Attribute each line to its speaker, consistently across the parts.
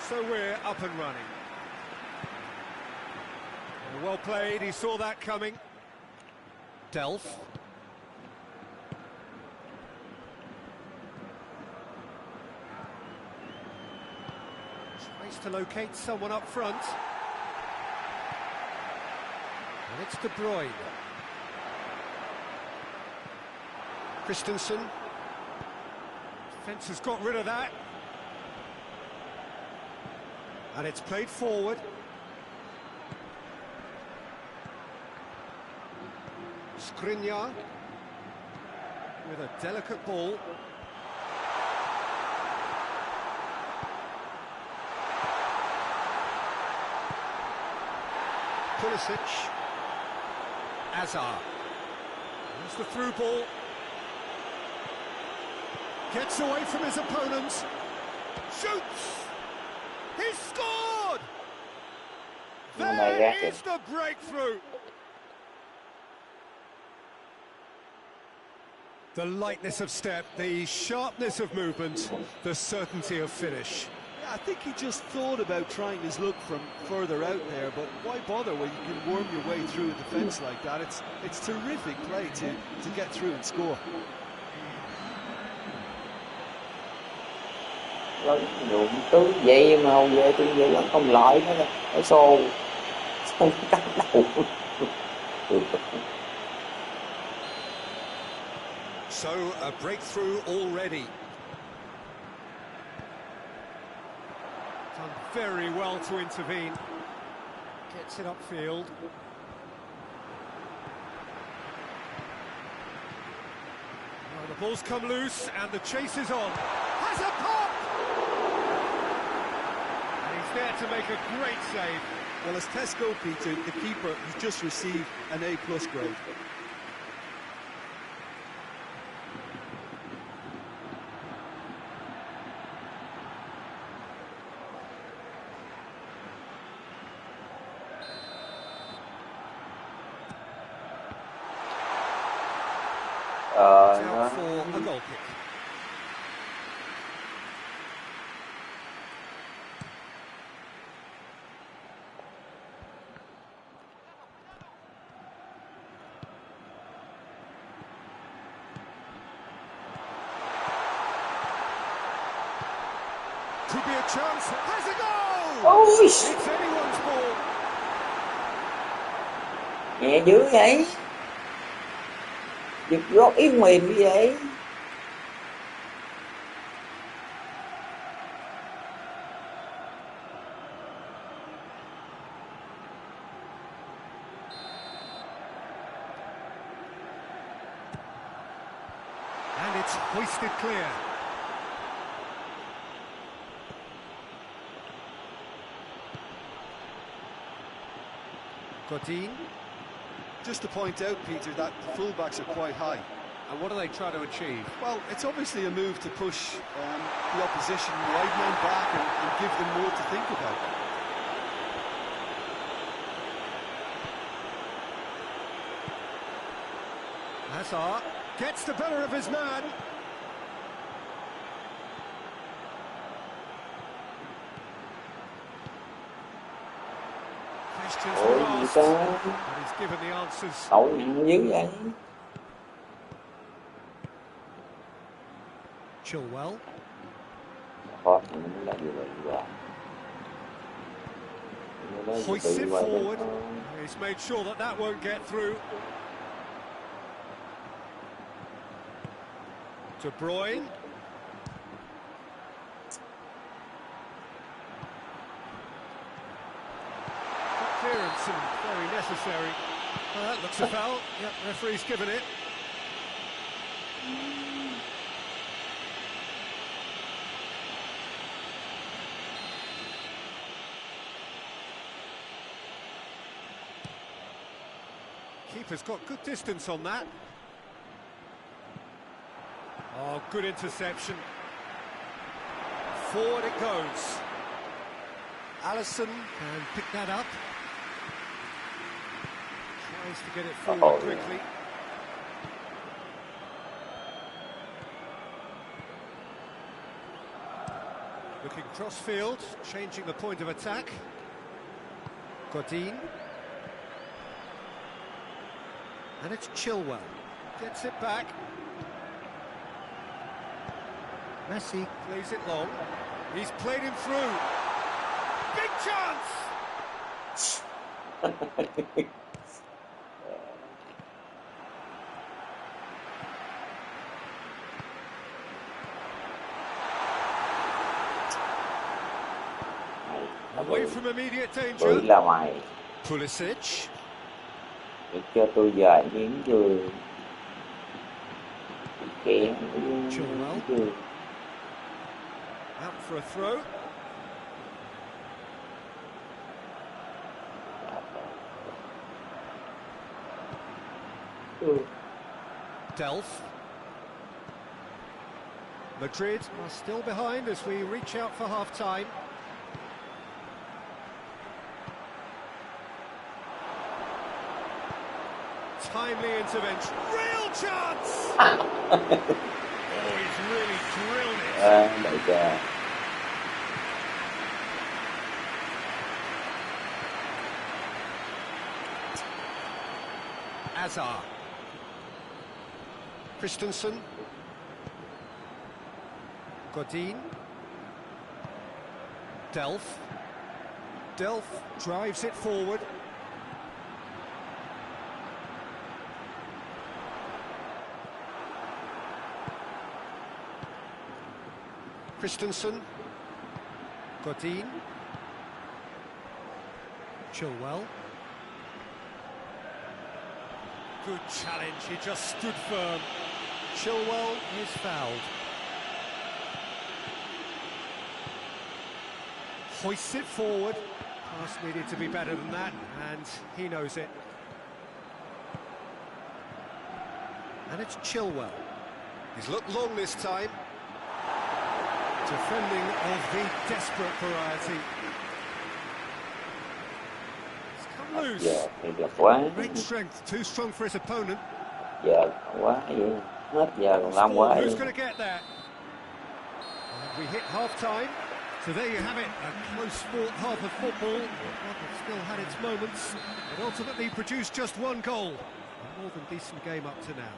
Speaker 1: So we're up and running. Well played, he saw that coming. Delph. Tries to locate someone up front. And it's De Bruyne. Christensen. Defence has got rid of that. And it's played forward. Skriniar with a delicate ball. Pulisic. Azar. There's the through ball. Gets away from his opponents. Shoots! He scored! There is the breakthrough! The lightness of step, the sharpness of movement, the certainty of finish.
Speaker 2: Yeah, I think he just thought about trying his luck from further out there, but why bother when you can worm your way through a defence like that? It's terrific play to get through and score.
Speaker 3: Dụng cứ vậy mà hầu về tôi vậy nó không lợi nữa, nó xô cắt đầu.
Speaker 1: So a breakthrough already. Done very well to intervene. Gets it upfield. Well, the ball's come loose and the chase is on. Has a pop! And he's there to make a great save.
Speaker 2: Well, as Tesco, Peter, the keeper, has just received an A+ grade.
Speaker 1: Out for a goal kick. Could be a chance. Has a goal!
Speaker 3: Ôi!
Speaker 1: It's anyone's ball.
Speaker 3: Nhẹ dữ vậy? Giật gót yên mềm như vậy?
Speaker 1: And it's hoisted clear. Godin.
Speaker 2: Just to point out, Peter, that the fullbacks are quite high.
Speaker 1: And what are they trying to achieve?
Speaker 2: Well, it's obviously a move to push the opposition wide men back and give them more to think about.
Speaker 1: Hazard gets the better of his man. Questions were
Speaker 3: Ôi, gì
Speaker 1: asked,
Speaker 3: ta?
Speaker 1: and he's given the answers.
Speaker 3: Tội nặng dữ vậy?
Speaker 1: Chilwell.
Speaker 3: Khó, mình làm như vậy quá.
Speaker 1: Hoists it forward. He's made sure that that won't get through. De Bruyne. Clearance and very necessary. Well, that looks a foul. Yep, referee's given it. Keeper's got good distance on that. Oh, good interception. Forward it goes. Alisson can pick that up. Tries to get it forward quickly. Looking cross-field, changing the point of attack. Godin. And it's Chilwell. Gets it back. Messi plays it long. He's played him through. Big chance! Away from immediate danger.
Speaker 3: Bự là mày.
Speaker 1: Pulisic.
Speaker 3: Để cho tôi về những người kẹn
Speaker 1: Chilwell. Out for a throw. Delph. Madrid are still behind as we reach out for half-time. Timely intervention. Real chance! Oh, he's really drilled it.
Speaker 3: đại trà.
Speaker 1: Azar. Christensen. Godin. Delph. Delph drives it forward. Christensen. Godin. Chilwell. Good challenge, he just stood firm. Chilwell is fouled. Hoists it forward. Pass needed to be better than that, and he knows it. And it's Chilwell. He's looked long this time. Defending of the desperate variety. It's come loose.
Speaker 3: Giờ thì đẹp quá.
Speaker 1: Great strength, too strong for his opponent.
Speaker 3: Giờ quá vậy. Hết giờ còn làm quá
Speaker 1: Who's
Speaker 3: vậy.
Speaker 1: going to get there? And we hit half-time. So there you have it, a close-fought half of football. One that still had its moments, but ultimately produced just one goal. A more than decent game up to now.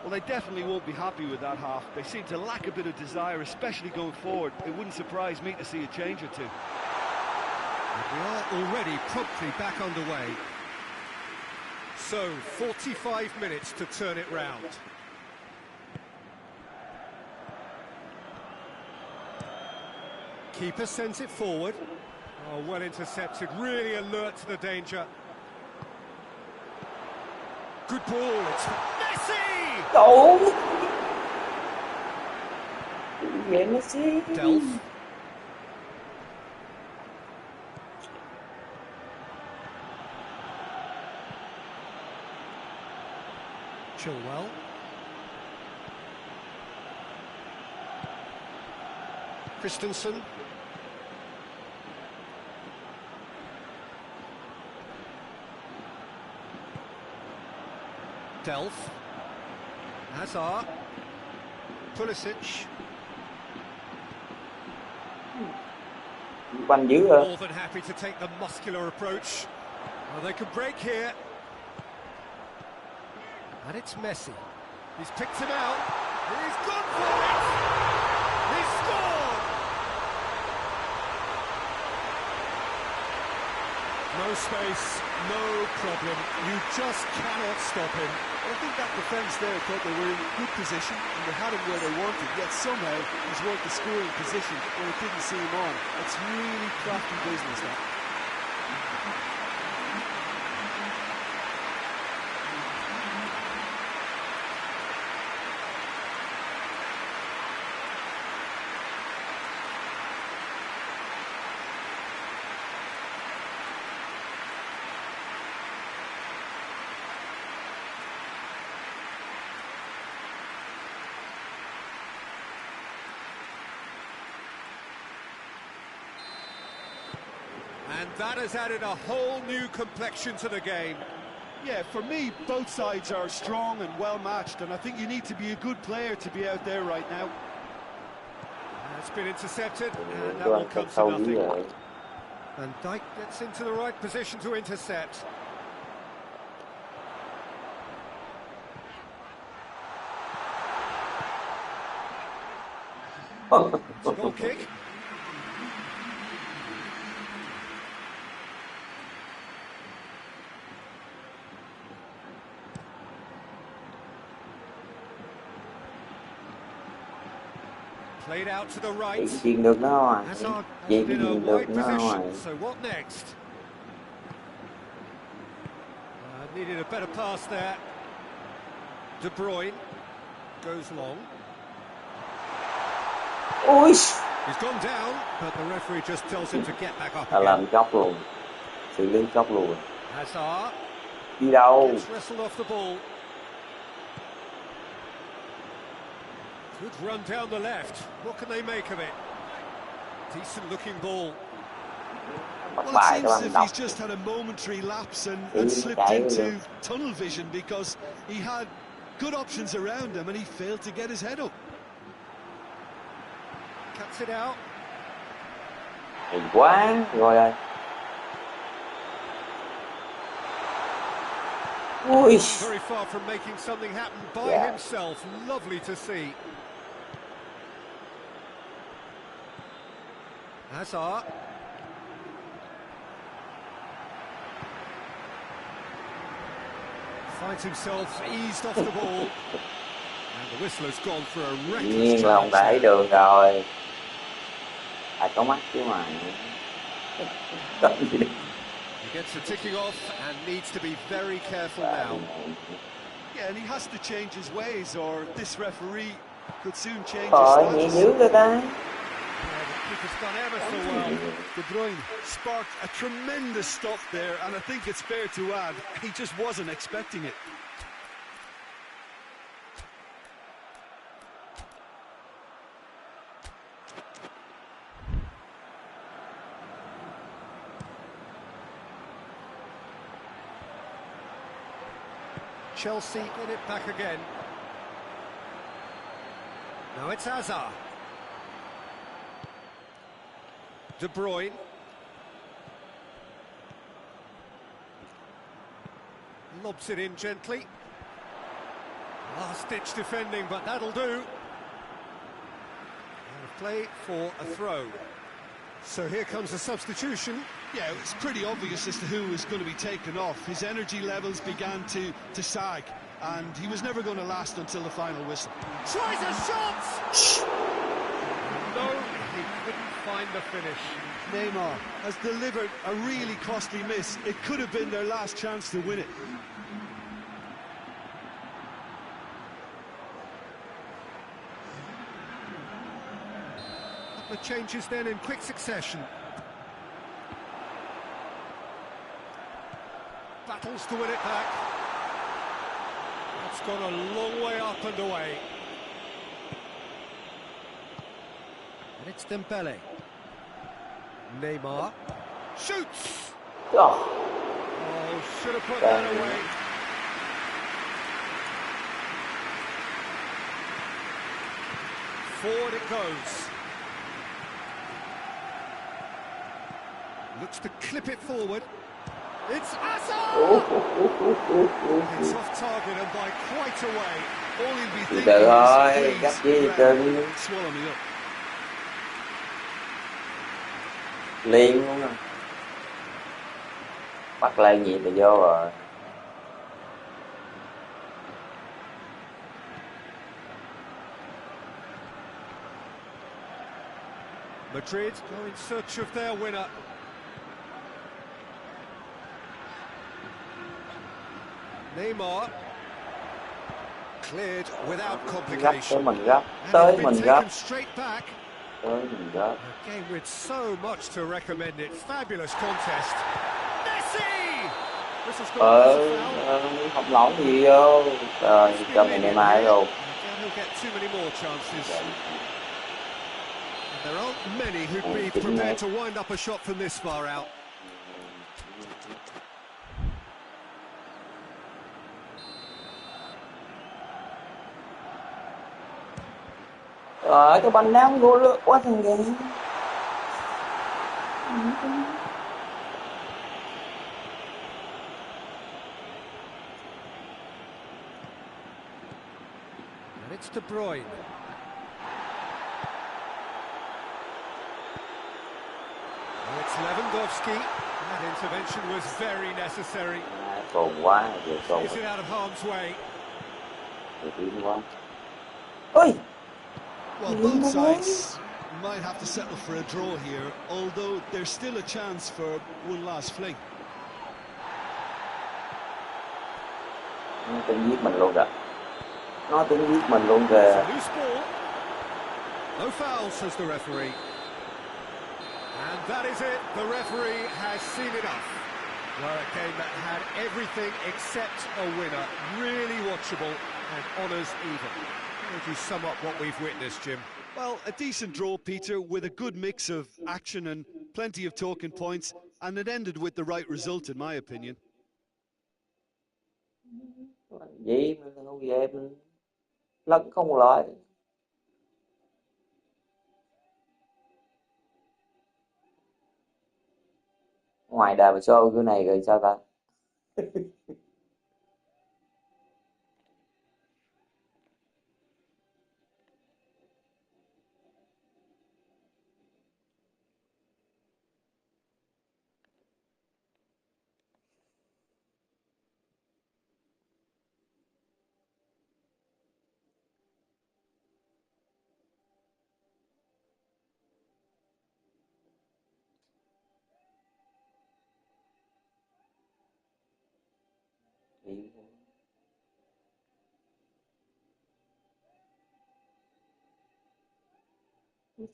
Speaker 2: Well, they definitely won't be happy with that half. They seem to lack a bit of desire, especially going forward. It wouldn't surprise me to see a change or two.
Speaker 1: And we are already promptly back underway. So, 45 minutes to turn it round. Keeper sends it forward. Oh, well intercepted, really alert to the danger. Good ball, it's Messi!
Speaker 3: Đủ. Vậy Messi.
Speaker 1: Delph. Chilwell. Christensen. Delph. Hazard. Pulisic.
Speaker 3: Banh dữ rồi.
Speaker 1: More than happy to take the muscular approach. Well, they could break here. And it's Messi. He's picked him out. He's gone for it! He's scored! No space, no problem. You just cannot stop him.
Speaker 2: I think that defence there thought they were in good position and they had him where they wanted, yet somehow he's worked the scoring position when it didn't see him on. It's really crafty business, that.
Speaker 1: And that has added a whole new complexion to the game.
Speaker 2: Yeah, for me, both sides are strong and well matched, and I think you need to be a good player to be out there right now.
Speaker 1: It's been intercepted, and that
Speaker 3: Cho
Speaker 1: will
Speaker 3: anh
Speaker 1: come to
Speaker 3: sâu dữ
Speaker 1: nothing.
Speaker 3: vậy.
Speaker 1: And Dyke gets into the right position to intercept. It's a goal kick. Played out to the right.
Speaker 3: Chị chuyền được nó không à?
Speaker 1: Hazard
Speaker 3: Chị
Speaker 1: has been a
Speaker 3: chuyền được
Speaker 1: wide
Speaker 3: nó không à?
Speaker 1: position, so what next? Needed a better pass there. De Bruyne goes long.
Speaker 3: Ui,
Speaker 1: He's gone down, but the referee just tells him to get back up
Speaker 3: là làm
Speaker 1: again.
Speaker 3: chóc luôn, xử lý chóc luôn.
Speaker 1: Hazard
Speaker 3: Đi đâu?
Speaker 1: gets wrestled off the ball. Good run down the left. What can they make of it? Decent looking ball.
Speaker 3: Bắt
Speaker 2: Well, it
Speaker 3: bài các
Speaker 2: seems as
Speaker 3: bạn
Speaker 2: if
Speaker 3: đọc.
Speaker 2: he's just had a momentary lapse and
Speaker 3: Đi
Speaker 2: slipped
Speaker 3: chạy
Speaker 2: into
Speaker 3: luôn.
Speaker 2: tunnel vision because he had good options around him and he failed to get his head up.
Speaker 1: Cuts it out.
Speaker 3: Hay quá, rồi ơi. Ui,
Speaker 1: Very far from making something happen by
Speaker 3: Yeah.
Speaker 1: himself. Lovely to see. Hazard. Finds himself eased off the ball. And the whistler's gone for a
Speaker 3: dĩ
Speaker 1: reckless
Speaker 3: nhiên là ông đã thấy
Speaker 1: challenge.
Speaker 3: đường rồi. À, có mắt chứ mà. Có gì đâu.
Speaker 1: He gets the ticking off and needs to be very careful now.
Speaker 2: Yeah, and he has to change his ways or this referee could soon change his
Speaker 3: Trời, nhẹ
Speaker 2: status.
Speaker 3: dữ rồi ta.
Speaker 1: Yeah, the keeper's done ever so well.
Speaker 2: De Bruyne sparked a tremendous stop there, and I think it's fair to add, he just wasn't expecting it.
Speaker 1: Chelsea get it back again. Now it's Hazard. De Bruyne. Lobs it in gently. Last-ditch defending, but that'll do. And a play for a throw. So here comes a substitution.
Speaker 2: Yeah, it's pretty obvious as to who was going to be taken off. His energy levels began to sag, and he was never going to last until the final whistle.
Speaker 1: Tries a shot! No, he couldn't find the finish.
Speaker 2: Neymar has delivered a really costly miss. It could have been their last chance to win it.
Speaker 1: Couple of changes then in quick succession. Battles to win it back. That's gone a long way up and away. And it's Dembele. Neymar shoots.
Speaker 3: Oh,
Speaker 1: Oh, should have put that away. Forward it goes. Looks to clip it forward. It's Hazard! It's off target and by quite a way.
Speaker 2: All he'll be
Speaker 3: từ
Speaker 2: thinking
Speaker 3: từ thôi,
Speaker 2: is,
Speaker 3: gấp
Speaker 2: please,
Speaker 3: gì
Speaker 2: grab
Speaker 3: cưng.
Speaker 2: me, swallow me up.
Speaker 3: Liền luôn rồi. Bắt lên nhịp là vô rồi.
Speaker 1: Madrid go in search of their winner. Neymar cleared without
Speaker 3: Gấp tới
Speaker 1: complication.
Speaker 3: mình gấp,
Speaker 1: And
Speaker 3: tới
Speaker 1: it's been
Speaker 3: mình gấp,
Speaker 1: taken straight back.
Speaker 3: tới mình gấp.
Speaker 1: A game with so much to recommend it. Fabulous contest. Messi! This has got a foul.
Speaker 3: Không lỏng gì vô. Trời, cho mày này mai rồi.
Speaker 1: Again, he'll get too many more chances. And there aren't many who'd be prepared to wind up a shot from this far out.
Speaker 3: Trời cái banh ném vô lướt quá thằng ghê.
Speaker 1: And it's De Bruyne. Oh, it's Lewandowski. That intervention was very necessary.
Speaker 3: Còn quá, giờ còn.
Speaker 1: Is it out of harm's way?
Speaker 3: Quá. Ôi!
Speaker 2: Well, both sides might have to settle for a draw here, although there's still a chance for one last fling.
Speaker 3: Nó tính giết mình luôn kìa. Nó tính giết mình luôn kìa.
Speaker 1: It's a loose ball. No foul, says the referee. And that is it. The referee has seen enough. Well, a game that had everything except a winner. Really watchable and honours even. How would you sum up what we've witnessed, Jim?
Speaker 2: Well, a decent draw, Peter, with a good mix of action and plenty of talking points, and it ended with the right result, in my opinion.
Speaker 3: Vậy mà không về mình lẫn không lại. Ngoài đà và show cái này rồi sao ta?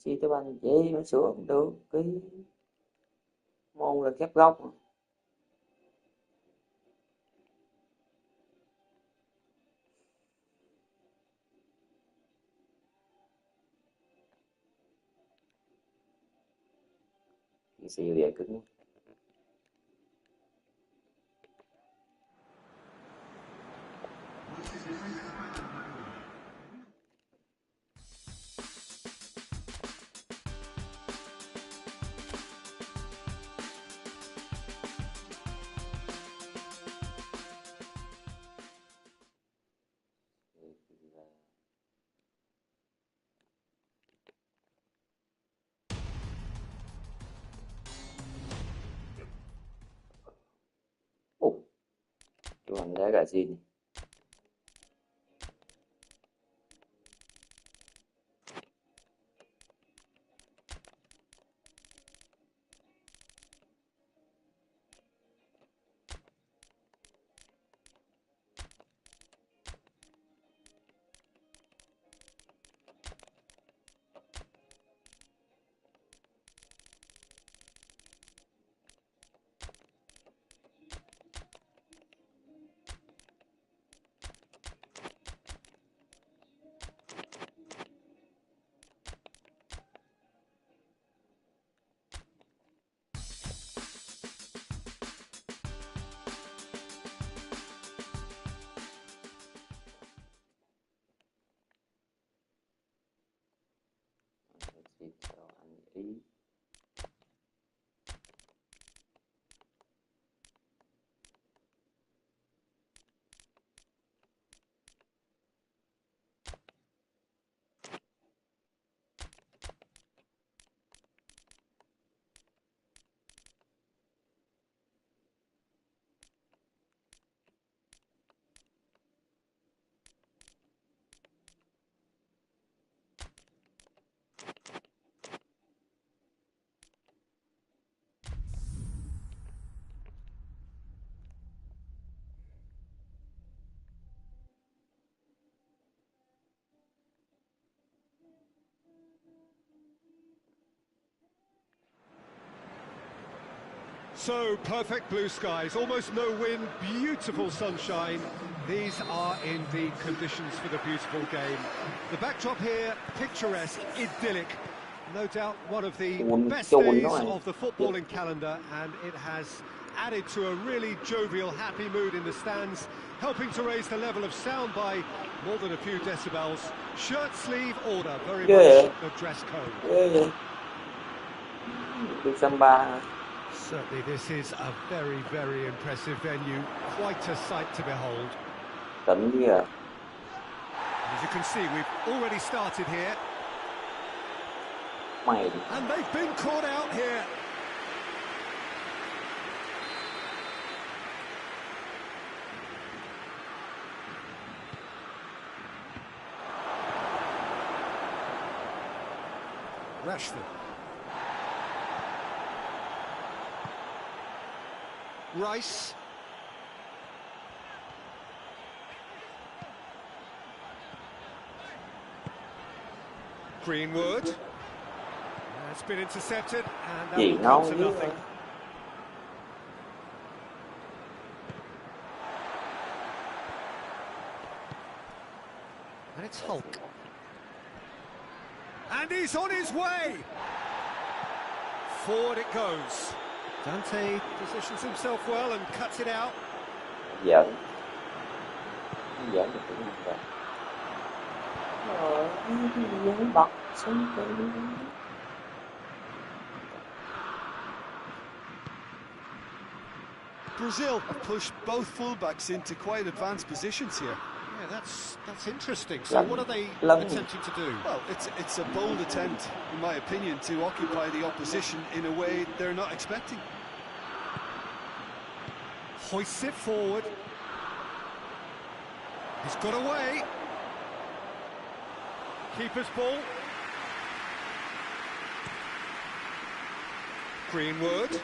Speaker 3: Chi tới banh vậy nó sửa không được cái môn là kép góc. Cái siêu về cứng. Chú anh đá gà xin. Cho anh ý.
Speaker 1: So, perfect blue skies, almost no wind, beautiful sunshine. These are in the conditions for the beautiful game. The backdrop here, picturesque, idyllic. No doubt one of the best days of the footballing calendar, and it has added to a really jovial, happy mood in the stands, helping to raise the level of sound by more than a few decibels. Shirt sleeve order, very
Speaker 3: Yeah.
Speaker 1: much the dress code.
Speaker 3: Ghê vậy. Đi Samba.
Speaker 1: Certainly this is a very, very impressive venue. Quite a sight to behold.
Speaker 3: Tỉnh gì à.
Speaker 1: As you can see, we've already started here.
Speaker 3: Mày.
Speaker 1: And they've been caught out here. Rashford. Rice. Greenwood. That's been intercepted, and that
Speaker 3: Gì
Speaker 1: will
Speaker 3: ngon
Speaker 1: come to
Speaker 3: dữ
Speaker 1: nothing.
Speaker 3: vậy.
Speaker 1: And it's Hulk. And he's on his way! Forward it goes. Dante positions himself well and cuts it out.
Speaker 3: Giỡn. Giỡn được cũng không rồi. Bật xuống cái.
Speaker 2: Brazil have pushed both fullbacks into quite advanced positions here.
Speaker 1: Yeah, that's interesting. So what are they
Speaker 3: Lấn.
Speaker 1: attempting to do?
Speaker 2: Well, it's a bold attempt, in my opinion, to occupy the opposition in a way they're not expecting.
Speaker 1: Hoists it forward. He's got away. Keeper's ball. Greenwood.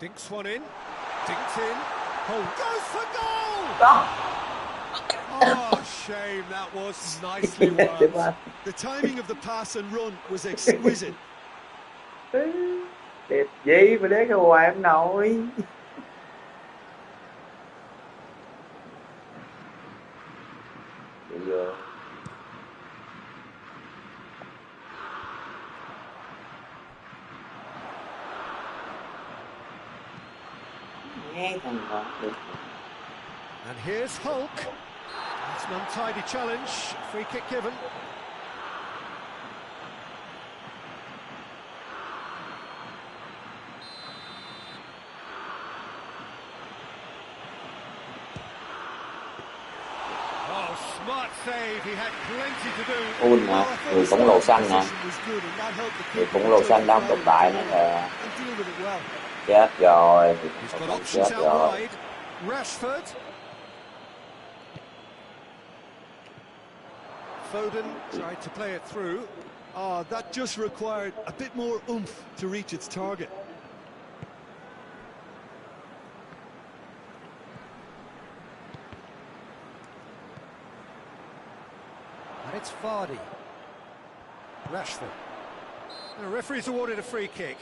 Speaker 1: Dinks one in. Dinks in. Oh, goes for goal!
Speaker 3: Đó.
Speaker 1: Oh, shame, that was nicely worked.
Speaker 2: The timing of the pass and run was exquisite.
Speaker 3: Đẹp gì mà đế cái hoài em nội. Bây giờ nghe thằng đó được.
Speaker 1: And here's Hulk. It's an untidy challenge. Free kick given. Oh, smart save. He had plenty to do.
Speaker 3: Ui nè, người khổng lồ xanh nè. Người khổng lồ xanh đang tồn tại nữa là chết rồi.
Speaker 1: He's got
Speaker 3: Chết
Speaker 1: options out
Speaker 3: rồi.
Speaker 1: wide. Rashford. Foden tried to play it through.
Speaker 2: That just required a bit more oomph to reach its target.
Speaker 1: And it's Vardy. Rashford. The referee's awarded a free kick.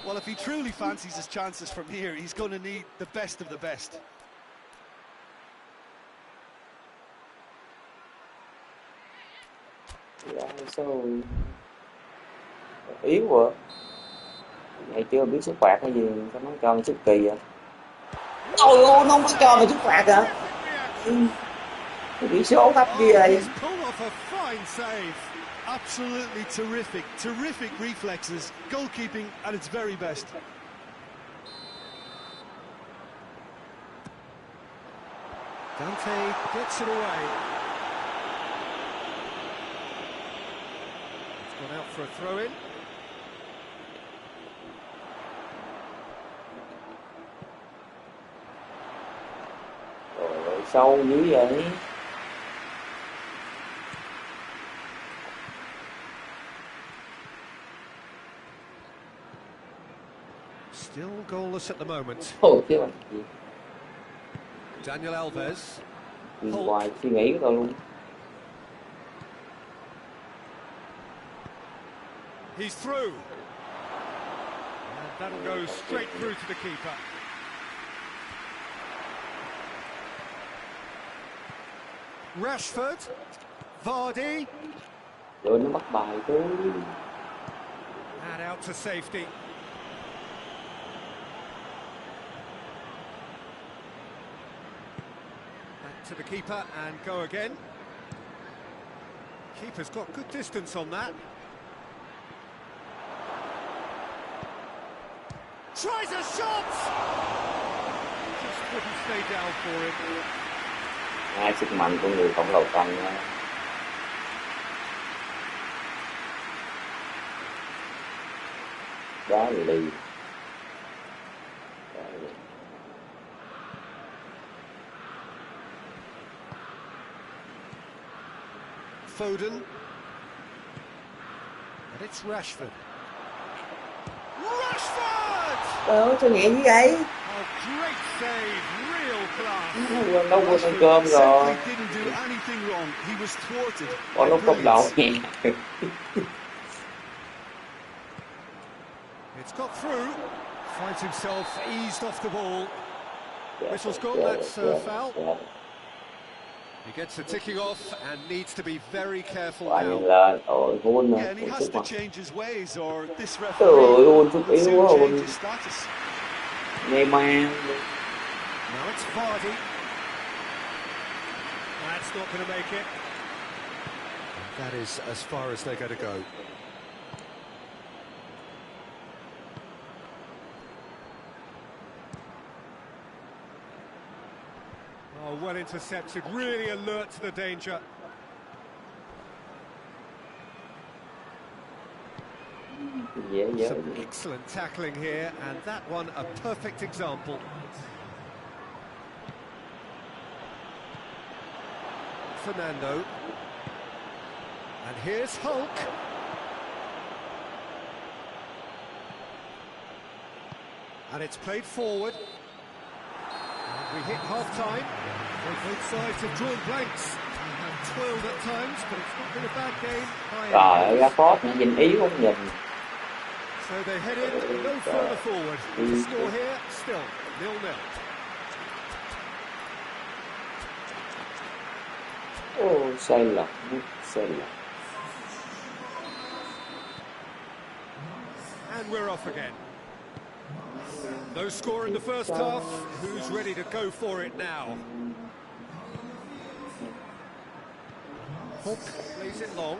Speaker 2: Well, if he truly fancies his chances from here, he's going to need the best of the best.
Speaker 3: Dạ, sao yếu quá. Này chưa biết sức phạt hay gì, sao nó cho mình sức kỳ vậy? Ôi ôi, nó không có cho mình sức phạt hả? Cái bị số thấp kia vậy.
Speaker 1: He's pulled off a fine save.
Speaker 2: Absolutely terrific, terrific reflexes, goalkeeping at its very best.
Speaker 1: Dante gets it away. It's gone out for a throw-in.
Speaker 3: Rồi sâu dữ vậy.
Speaker 1: Still goalless at the moment.
Speaker 3: Ôi chứ mà gì.
Speaker 1: Daniel Alves.
Speaker 3: Nhìn hoài suy nghĩ rồi luôn.
Speaker 1: He's through. And that'll go straight through to the keeper. Rashford. Vardy.
Speaker 3: Rồi nó bắt bài chứ.
Speaker 1: And And out to safety. Back to the keeper and go again. Keeper's got good distance on that. Tries a shot! Just couldn't stay down for him.
Speaker 3: Hai sức mạnh của người khổng lồ tăng nha. Đá thì đi.
Speaker 1: Foden. And it's Rashford. Rashford!
Speaker 3: Sao nhẹ như vậy?
Speaker 1: Oh, great save, real class.
Speaker 3: Đâu quên ăn cơm rồi.
Speaker 2: Didn't do anything wrong. He was thwarted.
Speaker 3: Còn lúc cốc đầu nhẹ.
Speaker 1: It's got through. Finds himself eased off the ball. Whistle's gone, that's a foul. He gets the ticking off and needs to be very careful
Speaker 3: Quả
Speaker 1: now.
Speaker 3: nhìn lên, ôi Hun
Speaker 2: Yeah, and he has to change his ways, or this referee
Speaker 3: Trời ơi, Hun chút
Speaker 2: will
Speaker 3: yếu
Speaker 2: soon
Speaker 3: quá,
Speaker 2: change
Speaker 3: Hun
Speaker 2: his status.
Speaker 3: mê man.
Speaker 1: Now it's Vardy. That's not going to make it. That is as far as they're going to go. Oh, well intercepted, really alert to the danger. Some excellent tackling here, and that one a perfect example. Fernando. And here's Hulk. And it's played forward. And we hit half-time. Both sides have drawn blanks. And have toiled at times, but it's not been a bad game.
Speaker 3: Trời ơi, Rafford nhìn ý không nhìn.
Speaker 1: So they head in no further forward. The score here still 0-0.
Speaker 3: Ô, sai lầm, sai lầm.
Speaker 1: And we're off again. No score in the first half. Who's ready to go for it now? Hook plays it long.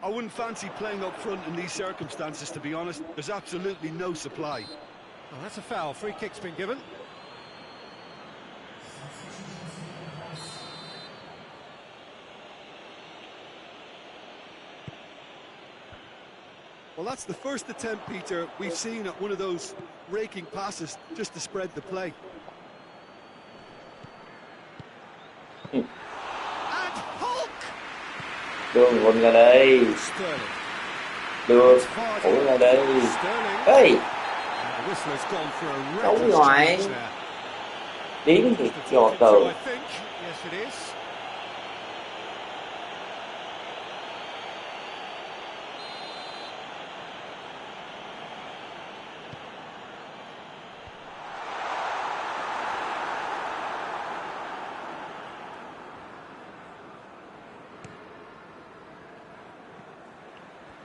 Speaker 2: I wouldn't fancy playing up front in these circumstances, to be honest. There's absolutely no supply.
Speaker 1: Oh, that's a foul. Free kick's been given.
Speaker 2: Well, that's the first attempt, Peter, we've seen at one of those raking passes just to spread the play.
Speaker 1: And Hulk!
Speaker 3: Đưa Hun ra đây.
Speaker 1: Sterling.
Speaker 3: Đưa Hun ra đây.
Speaker 1: Sterling.
Speaker 3: Ê,
Speaker 1: And the whistler's gone for a
Speaker 3: đấu
Speaker 1: reckless
Speaker 3: ngoại.
Speaker 1: challenge there.
Speaker 3: Điếm thì trò
Speaker 1: Through,
Speaker 3: từ.
Speaker 1: I think. Yes, it is.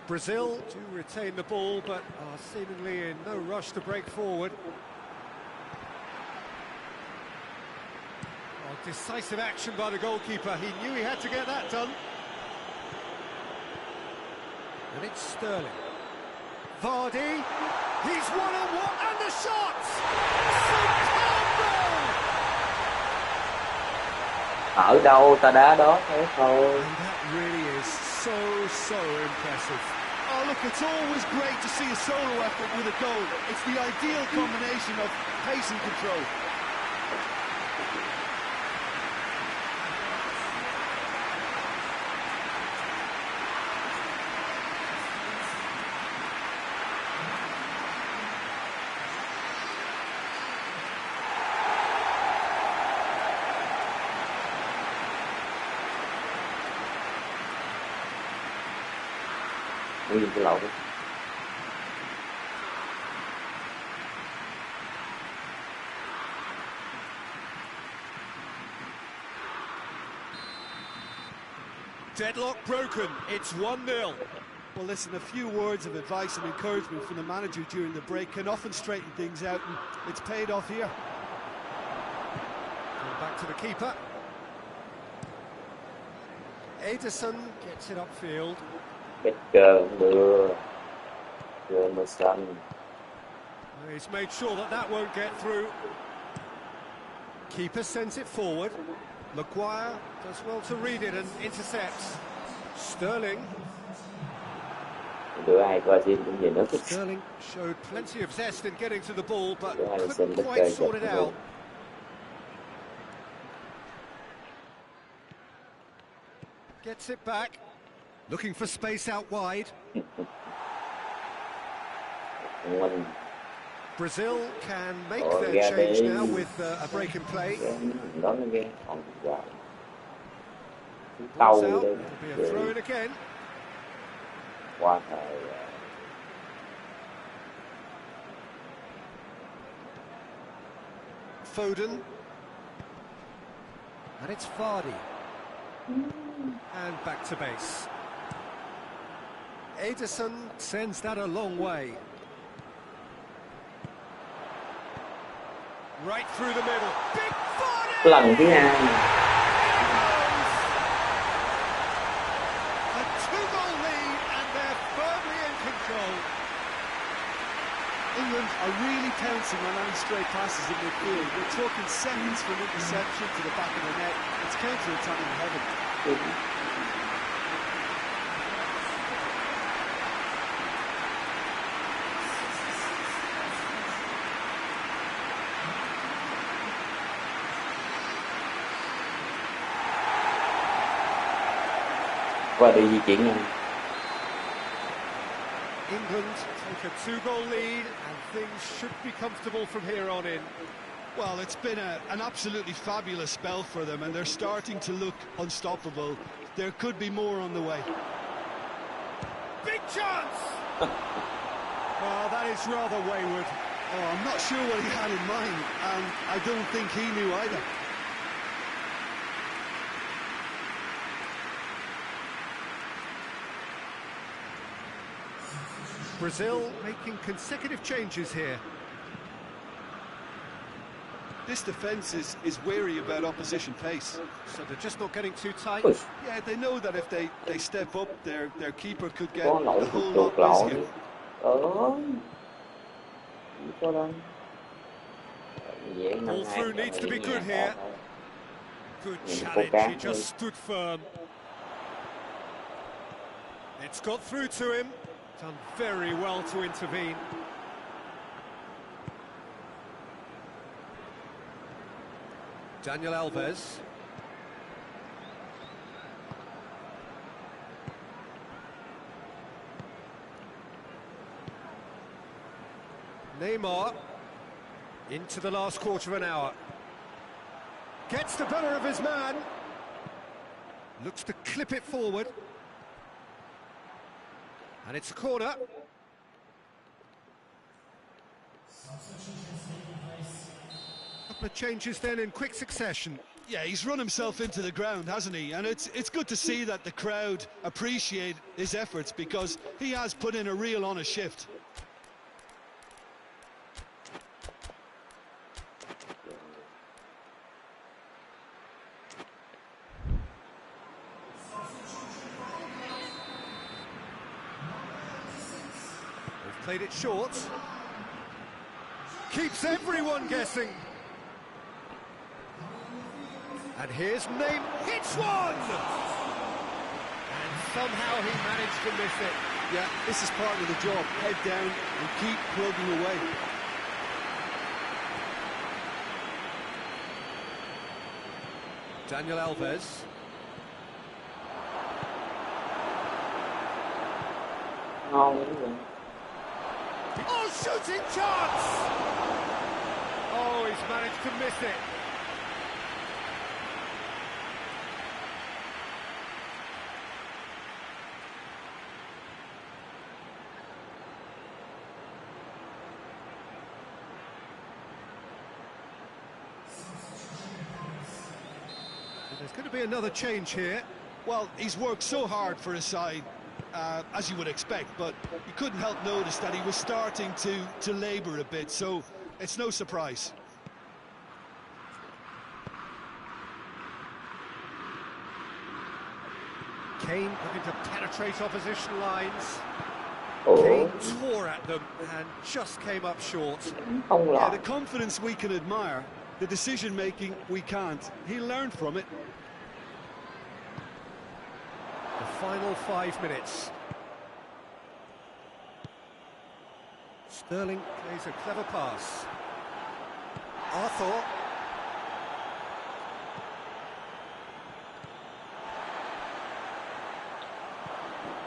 Speaker 1: Brazil do retain the ball, but are seemingly in no rush to break forward. Oh, decisive action by the goalkeeper. He knew he had to get that done. And it's Sterling. Vardy. He's one-on-one, and the shot! Superb goal!
Speaker 3: Ở đâu ta đá đó thế thôi.
Speaker 1: And that really is so impressive.
Speaker 2: Oh, look, it's always great to see a solo effort with a goal. It's the ideal combination of pace and control.
Speaker 3: Nguyên cái lỗ.
Speaker 1: Deadlock broken, it's 1-0.
Speaker 2: Well, listen, a few words of advice and encouragement from the manager during the break can often straighten things out, and it's paid off here.
Speaker 1: And back to the keeper. Ederson gets it upfield.
Speaker 3: Becker đưa Emerson.
Speaker 1: He's made sure that that won't get through. Keeper sends it forward. Maguire does well to read it and intercepts. Sterling.
Speaker 3: Đưa ai coi xin cũng nhìn nó thích.
Speaker 1: Sterling showed plenty of zest in getting to the ball, but
Speaker 3: Đưa ai
Speaker 1: couldn't
Speaker 3: xin Becker
Speaker 1: quite
Speaker 3: chụp
Speaker 1: sort it
Speaker 3: cái
Speaker 1: out.
Speaker 3: ball.
Speaker 1: Gets it back. Looking for space out wide.
Speaker 3: Mình
Speaker 1: Brazil can make
Speaker 3: Ồ,
Speaker 1: their
Speaker 3: ra
Speaker 1: change
Speaker 3: đi.
Speaker 1: now with a break in play.
Speaker 3: đó nó ghê. Còn dài.
Speaker 1: Balls
Speaker 3: Câu
Speaker 1: out.
Speaker 3: đây.
Speaker 1: It'll be a throw in again.
Speaker 3: Qua thời
Speaker 1: Foden. And it's Vardy. And back to base. Ederson sends that a long way. Right through the middle. Big Vardy!
Speaker 3: lần thứ hai.
Speaker 1: A two-goal lead and they're firmly in control.
Speaker 2: England are really pouncing on any stray passes in midfield. We're talking seconds from interception to the back of the net. It's counter-attacking heaven.
Speaker 3: Qua đi di chuyển nhanh.
Speaker 1: England take a two-goal lead and things should be comfortable from here on in.
Speaker 2: Well, it's been an absolutely fabulous spell for them, and they're starting to look unstoppable. There could be more on the way.
Speaker 1: Big chance! Well, that is rather wayward.
Speaker 2: Oh, I'm not sure what he had in mind, and I don't think he knew either.
Speaker 1: Brazil making consecutive changes here.
Speaker 2: This defence is wary about opposition pace.
Speaker 1: So they're just not getting too tight.
Speaker 3: Ui,
Speaker 2: Yeah, they know that if they step up, their keeper could get
Speaker 3: có
Speaker 2: a
Speaker 3: lỗi
Speaker 2: whole
Speaker 3: chuột
Speaker 2: lot
Speaker 3: lỗi.
Speaker 2: busier.
Speaker 3: Chỉ có đó. Dễ
Speaker 1: Ball
Speaker 3: 5-2
Speaker 1: through needs to be
Speaker 3: nhẹ
Speaker 1: good
Speaker 3: nhàng
Speaker 1: here.
Speaker 3: thôi.
Speaker 1: Good
Speaker 3: Nhìn cô
Speaker 1: challenge,
Speaker 3: cá
Speaker 1: he just stood firm. It's got through to him. Done very well to intervene. Daniel Alves. Neymar. Into the last quarter of an hour. Gets the better of his man. Looks to clip it forward. And it's a corner. Couple of changes then in quick succession.
Speaker 2: Yeah, he's run himself into the ground, hasn't he? And it's good to see that the crowd appreciate his efforts, because he has put in a real honest shift.
Speaker 1: They've played it short. Keeps everyone guessing. And here's Neymar, hits one! And somehow he managed to miss it.
Speaker 2: Yeah, this is part of the job. Head down and keep plugging away.
Speaker 1: Daniel Alves.
Speaker 3: Ngon lắm rồi.
Speaker 1: Oh, shooting chance! Oh, he's managed to miss it. There's going to be another change here.
Speaker 2: Well, he's worked so hard for his side, as you would expect, but you couldn't help notice that he was starting to labour a bit, so it's no surprise.
Speaker 1: Kane looking to penetrate opposition lines.
Speaker 3: Ủa,
Speaker 1: Kane tore at them and just came up short.
Speaker 3: không
Speaker 2: Yeah,
Speaker 3: lọt.
Speaker 2: the confidence we can admire, the decision-making we can't. He learned from it.
Speaker 1: The final 5 minutes. Sterling plays a clever pass. Arthur.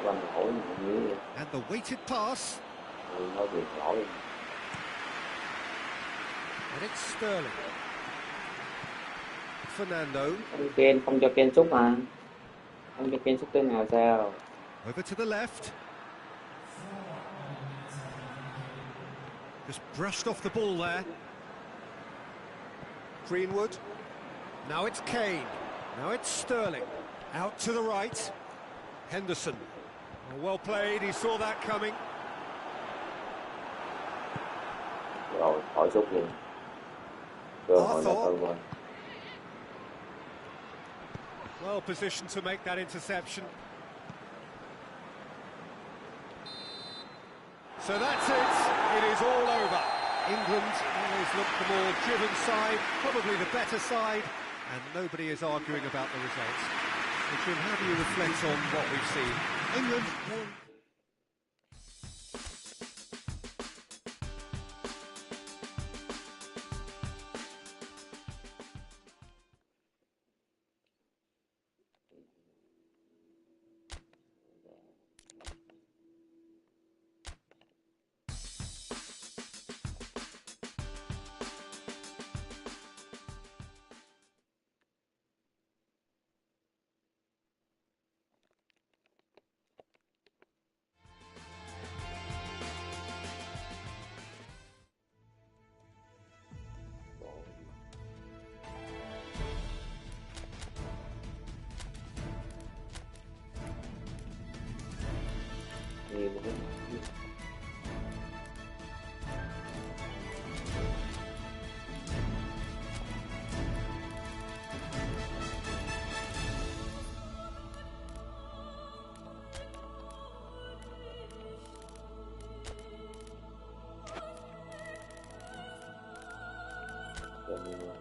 Speaker 3: Bằng lỗi như vậy.
Speaker 1: And the weighted pass.
Speaker 3: Nói việc lỗi.
Speaker 1: And it's Sterling. Fernando.
Speaker 3: Không cho Ken xúc mà. Không cho Ken xúc tới nào sao?
Speaker 1: Over to the left. Just brushed off the ball there. Greenwood. Now it's Kane. Now it's Sterling. Out to the right. Henderson. Well played, he saw that coming.
Speaker 3: Rồi, khỏi xúc liền. Cơ hội là cơ hội.
Speaker 1: Well positioned to make that interception. So that's it. It is all over. England always look the more driven side, probably the better side, and nobody is arguing about the results. So, Jim, how do you reflect on what we've seen? England won.
Speaker 3: Nhiều lắm.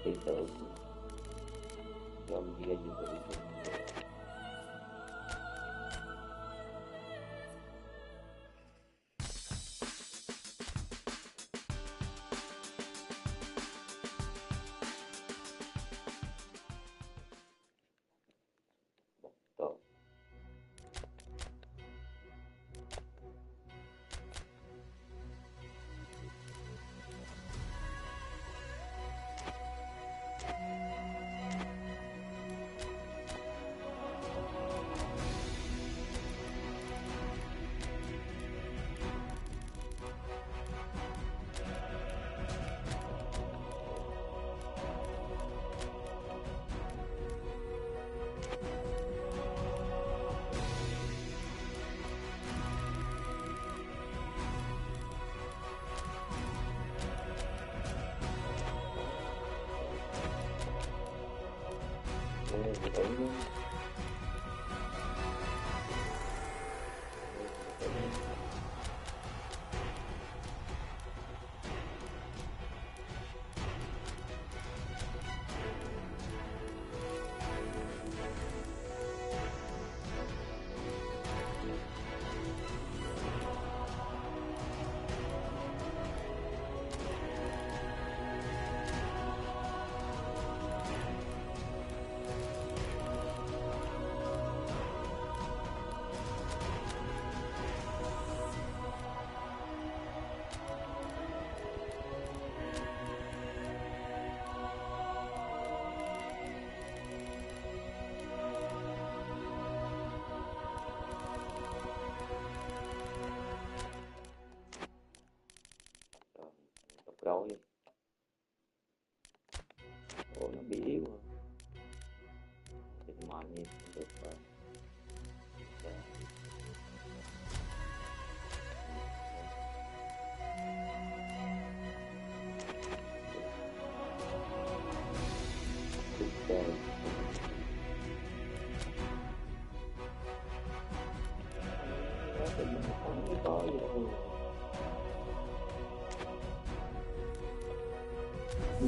Speaker 3: Ý tưởng dòng gì dự bị tốt.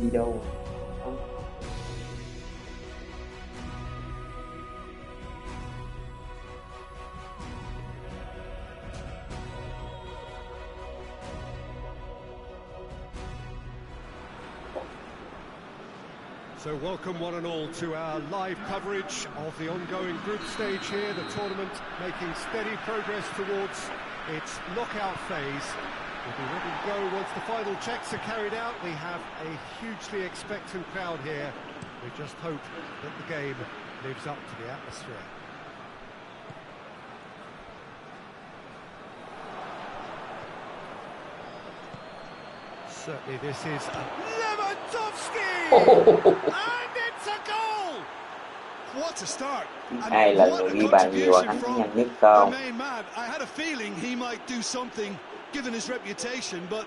Speaker 3: gì đâu.
Speaker 1: So welcome one and all to our live coverage of the ongoing group stage here, the tournament making steady progress towards its knockout phase. We'll be ready to go once the final checks are carried out. We have a hugely expectant crowd here. We just hope that the game lives up to the atmosphere. Certainly this is Lewandowski! And it's a goal!
Speaker 2: What a start!
Speaker 3: Ai là người ghi bàn nhiều và thắng nhanh nhất không?
Speaker 2: Main man, I had a feeling he might do something given his reputation, but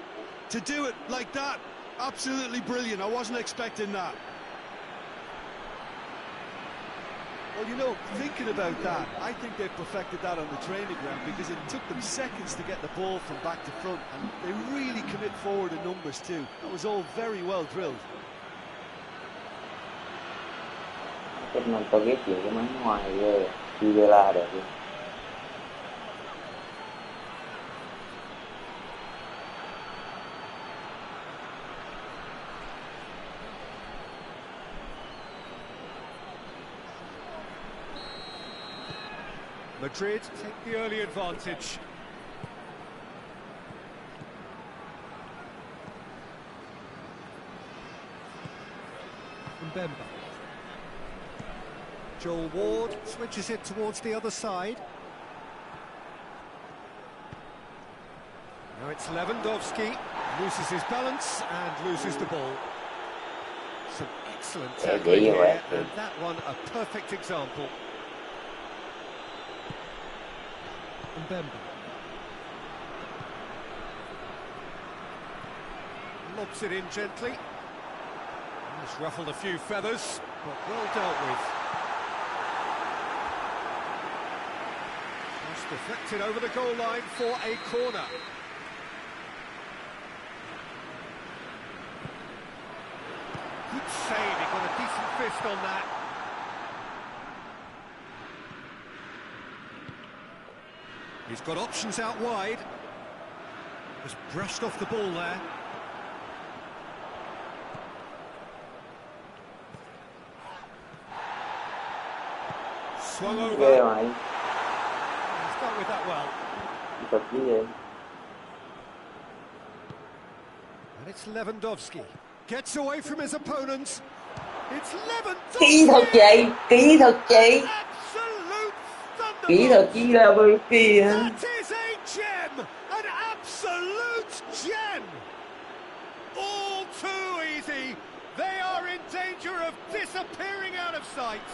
Speaker 2: to do it like that, absolutely brilliant. I wasn't expecting that. Well, you know, thinking about that, I think they perfected that on the training ground because it took them seconds to get the ball from back to front, and they really commit forward in numbers too. That was all very well drilled.
Speaker 3: Cái này tôi ghét chuyện cái máy ngoài ghê, đi về la được.
Speaker 1: Madrid take the early advantage. Mbemba. Joel Ward switches it towards the other side. Now it's Lewandowski, loses his balance and loses the ball. Some excellent tackling here, and that one a perfect example. Mbemba. Lobs it in gently. He's ruffled a few feathers, but well dealt with. Just deflected over the goal line for a corner. Good save, he got a decent fist on that. He's got options out wide. Just brushed off the ball there. Swung over. He's dealt with that well. And it's Lewandowski. Gets away from his opponents. It's Lewandowski!
Speaker 3: Kỹ thuật chị! Kỹ thuật chị! Kỹ thuật chi là bởi kìa.
Speaker 1: That is a gem! An absolute gem! All too easy. They are in danger of disappearing out of sight.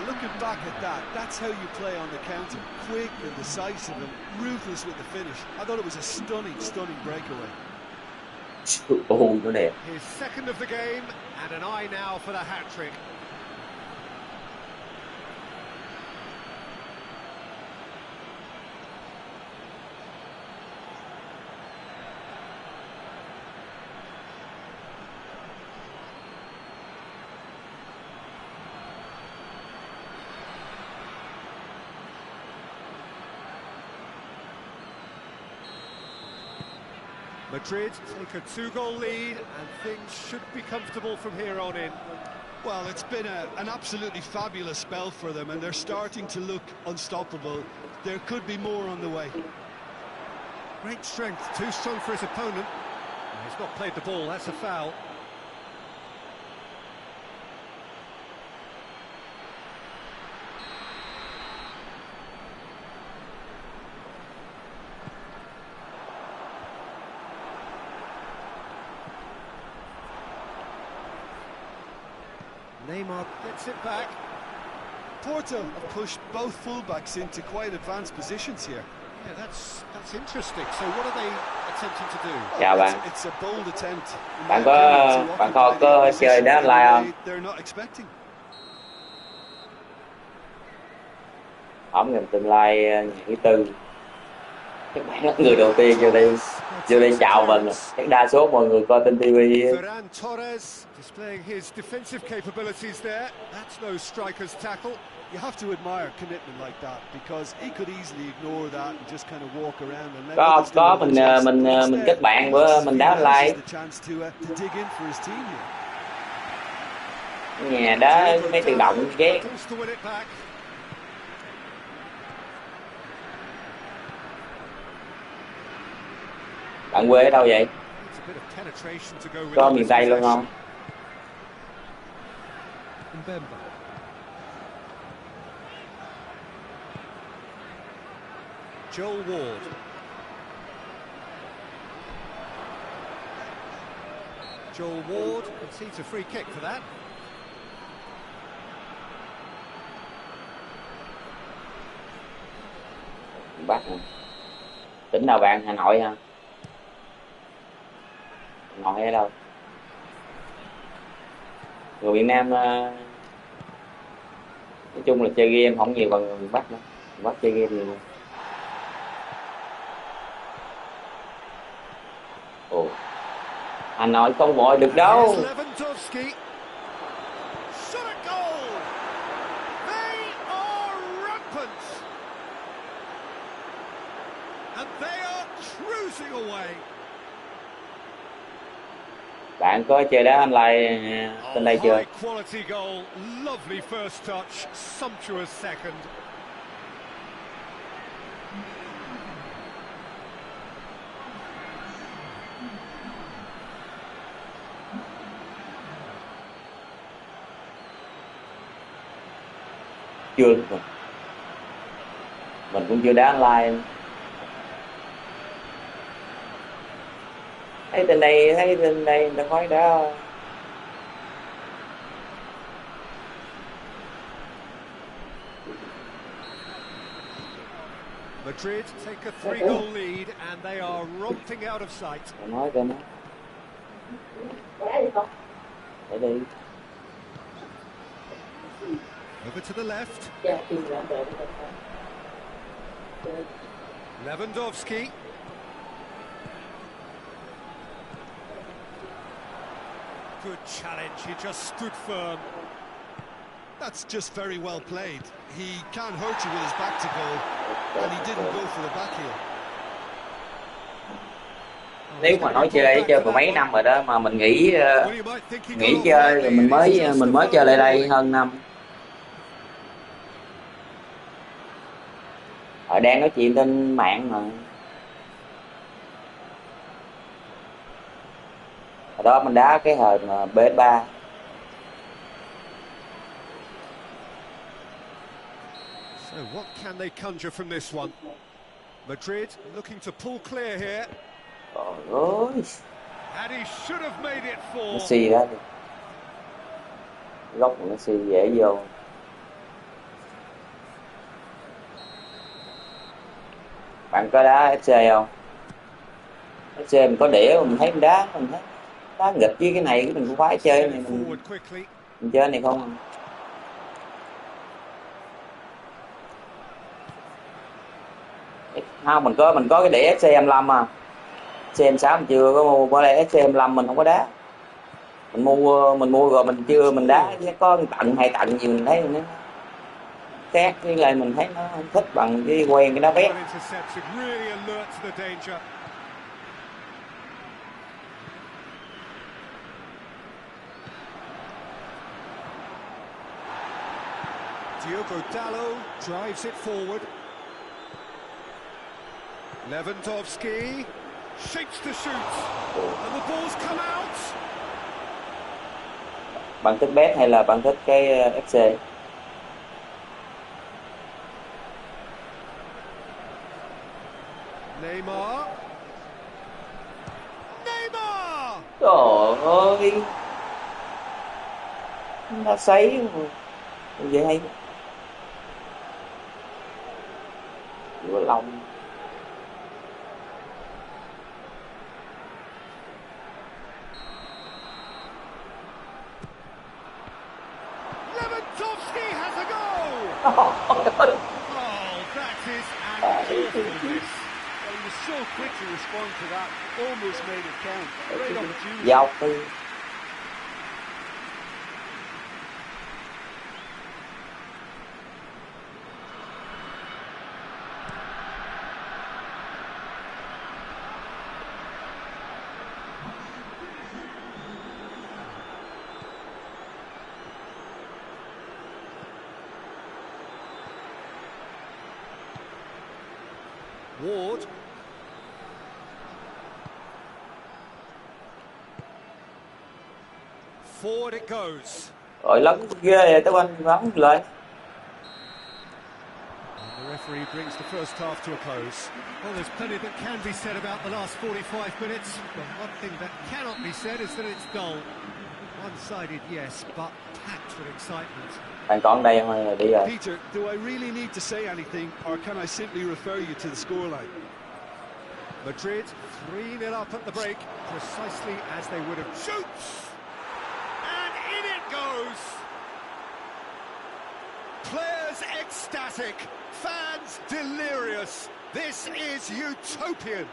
Speaker 2: Looking back at that, that's how you play on the counter. Quick and decisive and ruthless with the finish. I thought it was a stunning, stunning breakaway.
Speaker 1: His second of the game, and an eye now for the hat-trick. Madrid take a two-goal lead, and things should be comfortable from here on in.
Speaker 2: Well, it's been an absolutely fabulous spell for them, and they're starting to look unstoppable. There could be more on the way.
Speaker 1: Great strength, too strong for his opponent. He's not played the ball, that's a foul. Neymar gets it back.
Speaker 2: Porto have pushed both fullbacks into quite advanced positions here.
Speaker 1: Yeah, that's interesting. So what are they attempting to do?
Speaker 3: Chào bạn.
Speaker 2: It's a bold attempt.
Speaker 3: Bạn có cơ chơi đá online không?
Speaker 2: They're not expecting.
Speaker 3: Ổng gần tương lai nhà thứ tư. Các bạn là người đầu tiên vô đây chào mình. Chắc đa số mọi người coi trên TV.
Speaker 1: Ferran Torres displaying his defensive capabilities there. That's no striker's tackle.
Speaker 2: You have to admire commitment like that because he could easily ignore that and just kind of walk around and let others do it.
Speaker 3: Mình kết bạn với mình đá online. Nhà đá mấy tự động ghét. Bạn quê ở đâu vậy? Có miền Tây luôn không?
Speaker 1: Joel Ward. Joel Ward concedes a free kick for that.
Speaker 3: Bắc hả? Tỉnh nào bạn? Hà Nội hả? Hà Nội ở đâu? Người Việt Nam nói chung là chơi game không nhiều bằng người Bắc nữa. Người Bắc chơi game nhiều. Ồ, Hà Nội không vội được đâu. Bạn có chơi đá online trên đây chưa? Chưa, mình cũng chưa đá online. Thấy trên đây nó khói đá.
Speaker 1: Madrid take a 3-goal lead and they are romping out of sight.
Speaker 3: Nói cho nó. Để đi.
Speaker 1: Over to the left. Lewandowski. Good challenge, he just stood firm.
Speaker 2: That's just very well played. He can't hurt you with his back to goal, and he didn't go for the back heel.
Speaker 3: Nếu mà nói chơi vào mấy năm rồi đó mà mình nghỉ chơi rồi mình mới chơi lại đây hơn năm. Ở đang nói chuyện trên mạng mà. Ở đó mình đá cái hồi mà Pes3.
Speaker 1: So what can they conjure from this one? Madrid looking to pull clear here.
Speaker 3: Ôi.
Speaker 1: And he should have made it four.
Speaker 3: Messi đó. Góc của Messi dễ vô. Bạn có đá FC không? FC mình có đĩa mình thấy mình đá nghịch với cái này mình cũng khoái chơi này mình chơi này không. Không, mình có cái đĩa FC25 mà. FC26 mình chưa có mua, qua đây FC25 mình không có đá. Mình mua rồi mình đá có tận 2 tận gì mình thấy nó khác với lại mình thấy nó không thích bằng cái quen cái đá bét.
Speaker 1: Diogo Dalot drives it forward. Lewandowski shapes to shoot, and the ball's come out.
Speaker 3: Bạn thích bet hay là bạn thích cái FC?
Speaker 1: Neymar.
Speaker 3: Trời ơi, nó sấy vậy hay vừa lòng.
Speaker 1: Lewandowski has a goal. Oh, that is an awful miss.
Speaker 2: was so quick to respond to that, almost made it count. Great opportunity.
Speaker 3: Dọc đi.
Speaker 1: Ward. Forward it goes.
Speaker 3: Rồi lấn ghê tới bên bắn lên.
Speaker 1: The referee brings the first half to a close. Well, there's plenty that can be said about the last 45 minutes, but one thing that cannot be said is that it's dull. One-sided, yes, but packed with excitement.
Speaker 3: Bạn còn đây thôi rồi đi rồi.
Speaker 2: Peter, do I really need to say anything, or can I simply refer you to the scoreline?
Speaker 1: Madrid 3-0 up at the break, precisely as they would have. Shoots! And in it goes! Players ecstatic, fans delirious. This is utopian.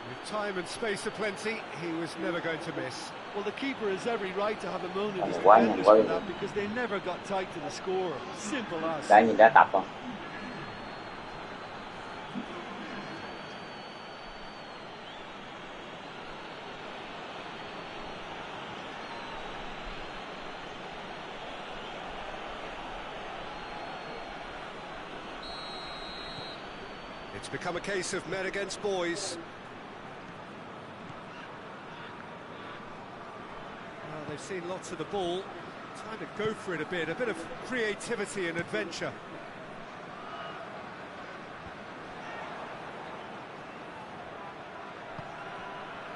Speaker 1: With time and space aplenty, he was never going to miss.
Speaker 2: Well, the keeper has every right to have a moan at his
Speaker 3: Quá
Speaker 2: defenders
Speaker 3: nhanh,
Speaker 2: for that, because they never got tight to the score. Simple as.
Speaker 3: Đã nhìn đã tập không?
Speaker 1: It's become a case of men against boys. Well, they've seen lots of the ball. Time to go for it a bit of creativity and adventure.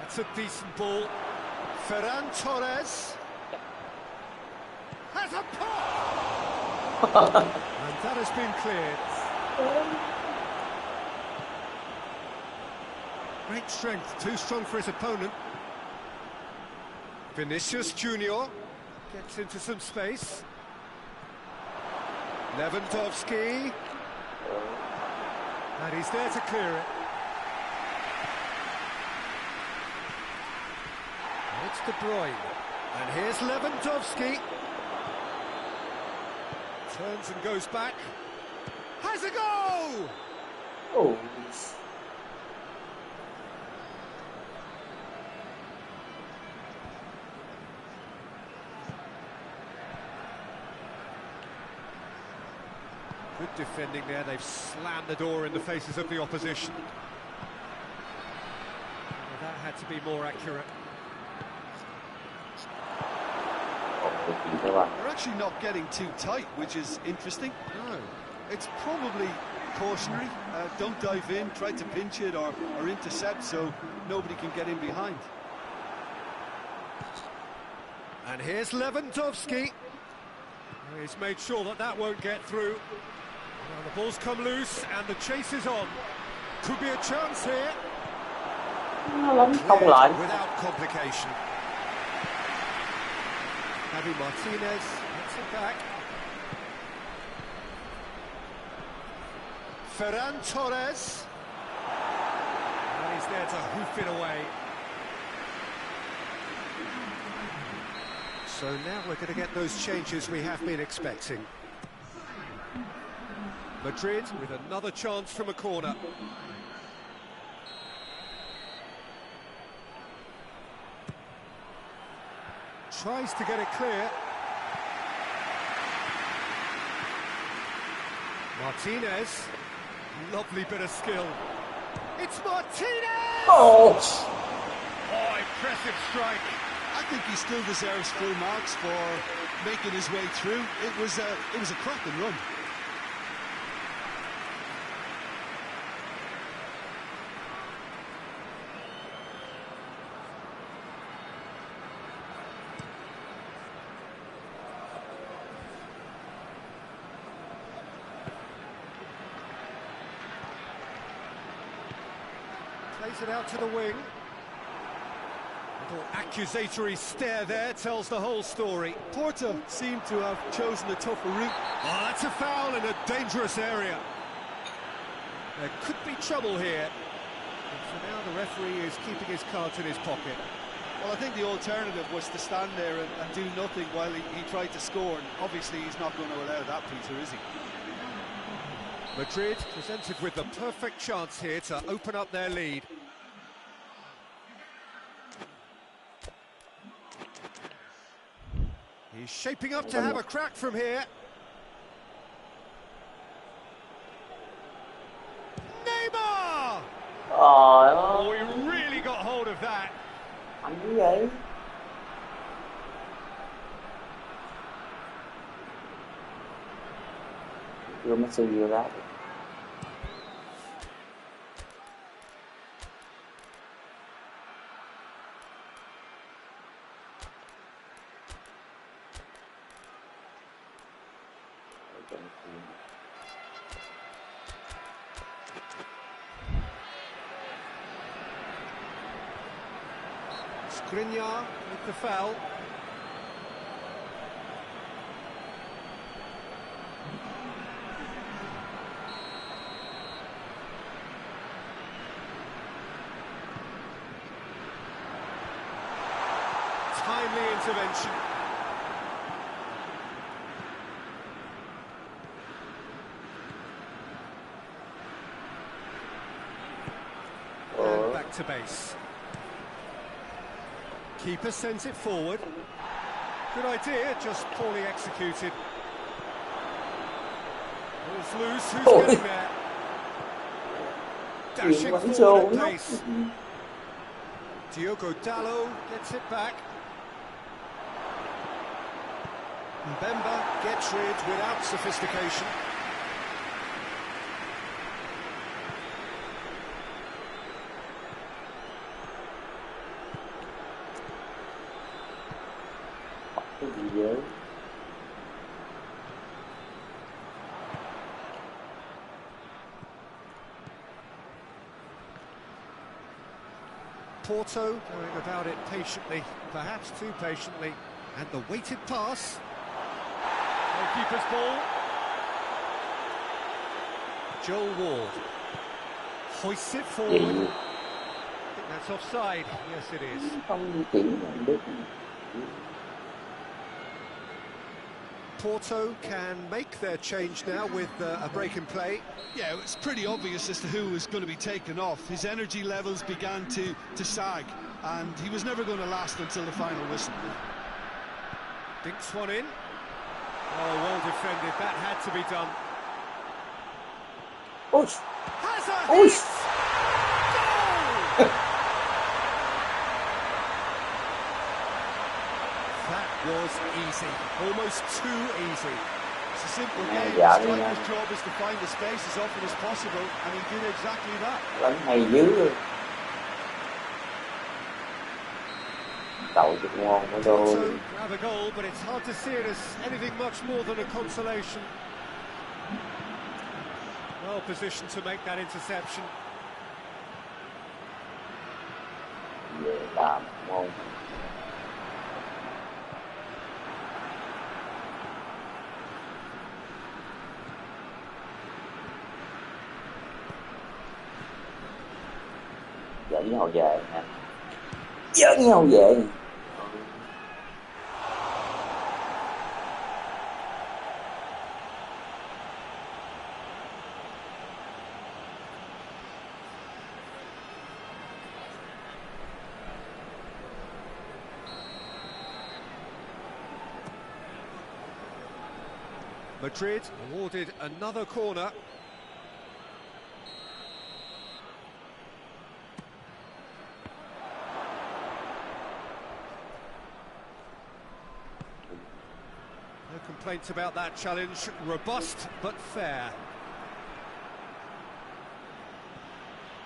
Speaker 1: That's a decent ball. Ferran Torres has a pop! And that has been cleared. Great strength, too strong for his opponent. Vinicius Junior gets into some space. Lewandowski. And he's there to clear it. It's De Bruyne. And here's Lewandowski. Turns and goes back. Has a goal!
Speaker 3: Oh.
Speaker 1: Good defending there, they've slammed the door in the faces of the opposition. Well, that had to be more accurate.
Speaker 2: They're actually not getting too tight, which is interesting.
Speaker 1: No.
Speaker 2: It's probably cautionary. Don't dive in, try to pinch it or intercept so nobody can get in behind.
Speaker 1: And here's Lewandowski. He's made sure that that won't get through. Well, the ball's come loose and the chase is on. Could be a chance here.
Speaker 3: Không lại.
Speaker 1: Without complication. Javi Martinez gets it back. Ferran Torres. And he's there to hoof it away. So now we're going to get those changes we have been expecting. Madrid with another chance from a corner. Tries to get it clear. Martinez. Lovely bit of skill. It's Martinez!
Speaker 3: Oh.
Speaker 1: Oh, impressive strike.
Speaker 2: I think he still deserves full marks for making his way through. It was a cracking run.
Speaker 1: Plays it out to the wing. Accusatory stare there tells the whole story.
Speaker 2: Porto seem to have chosen a tougher route.
Speaker 1: Oh, that's a foul in a dangerous area. There could be trouble here. And for now, the referee is keeping his cards in his pocket.
Speaker 2: Well, I think the alternative was to stand there and do nothing while he tried to score. And obviously, he's not going to allow that, Peter, is he?
Speaker 1: Madrid presented with the perfect chance here to open up their lead. He's shaping up to have a crack from here. Neymar! Oh, he really got hold of that.
Speaker 3: Anh như vậy. Chưa Messi vừa ra.
Speaker 1: Skriniar with the foul. Timely intervention. And back to base. Keeper sends it forward. Good idea, just poorly executed. Ball's loose, who's getting there? Dashing forward at pace. Diogo Dalot gets it back. Mbemba gets rid without sophistication.
Speaker 3: Cái gì vậy?
Speaker 1: Porto going about it patiently, perhaps too patiently, and the weighted pass. Goalkeeper's ball. Joel Ward hoists it forward. I think that's offside. Yes, it is.
Speaker 3: Không di chuyển là biết.
Speaker 1: Porto can make their change now with a break in play.
Speaker 2: Yeah, it was pretty obvious as to who was going to be taken off. His energy levels began to sag, and he was never going to last until the final whistle.
Speaker 1: Dinks one in. Oh, well defended. That had to be done.
Speaker 3: Ôi!
Speaker 1: Has a
Speaker 3: Ôi!
Speaker 1: hit! Goal! That was easy. Almost too easy.
Speaker 2: It's a simple game.
Speaker 3: Yeah,
Speaker 2: The striker's job is to find the space as often as possible, and he did exactly that.
Speaker 3: Đánh hay dữ luôn. Đầu chụp ngon của tôi.
Speaker 1: So, grab a goal, but it's hard to see it as anything much more than a consolation. Well positioned to make that interception.
Speaker 3: Về làm ngon. Dẫn nhau về nha. Dẫn nhau về.
Speaker 1: Madrid awarded another corner. No complaints about that challenge. Robust but fair.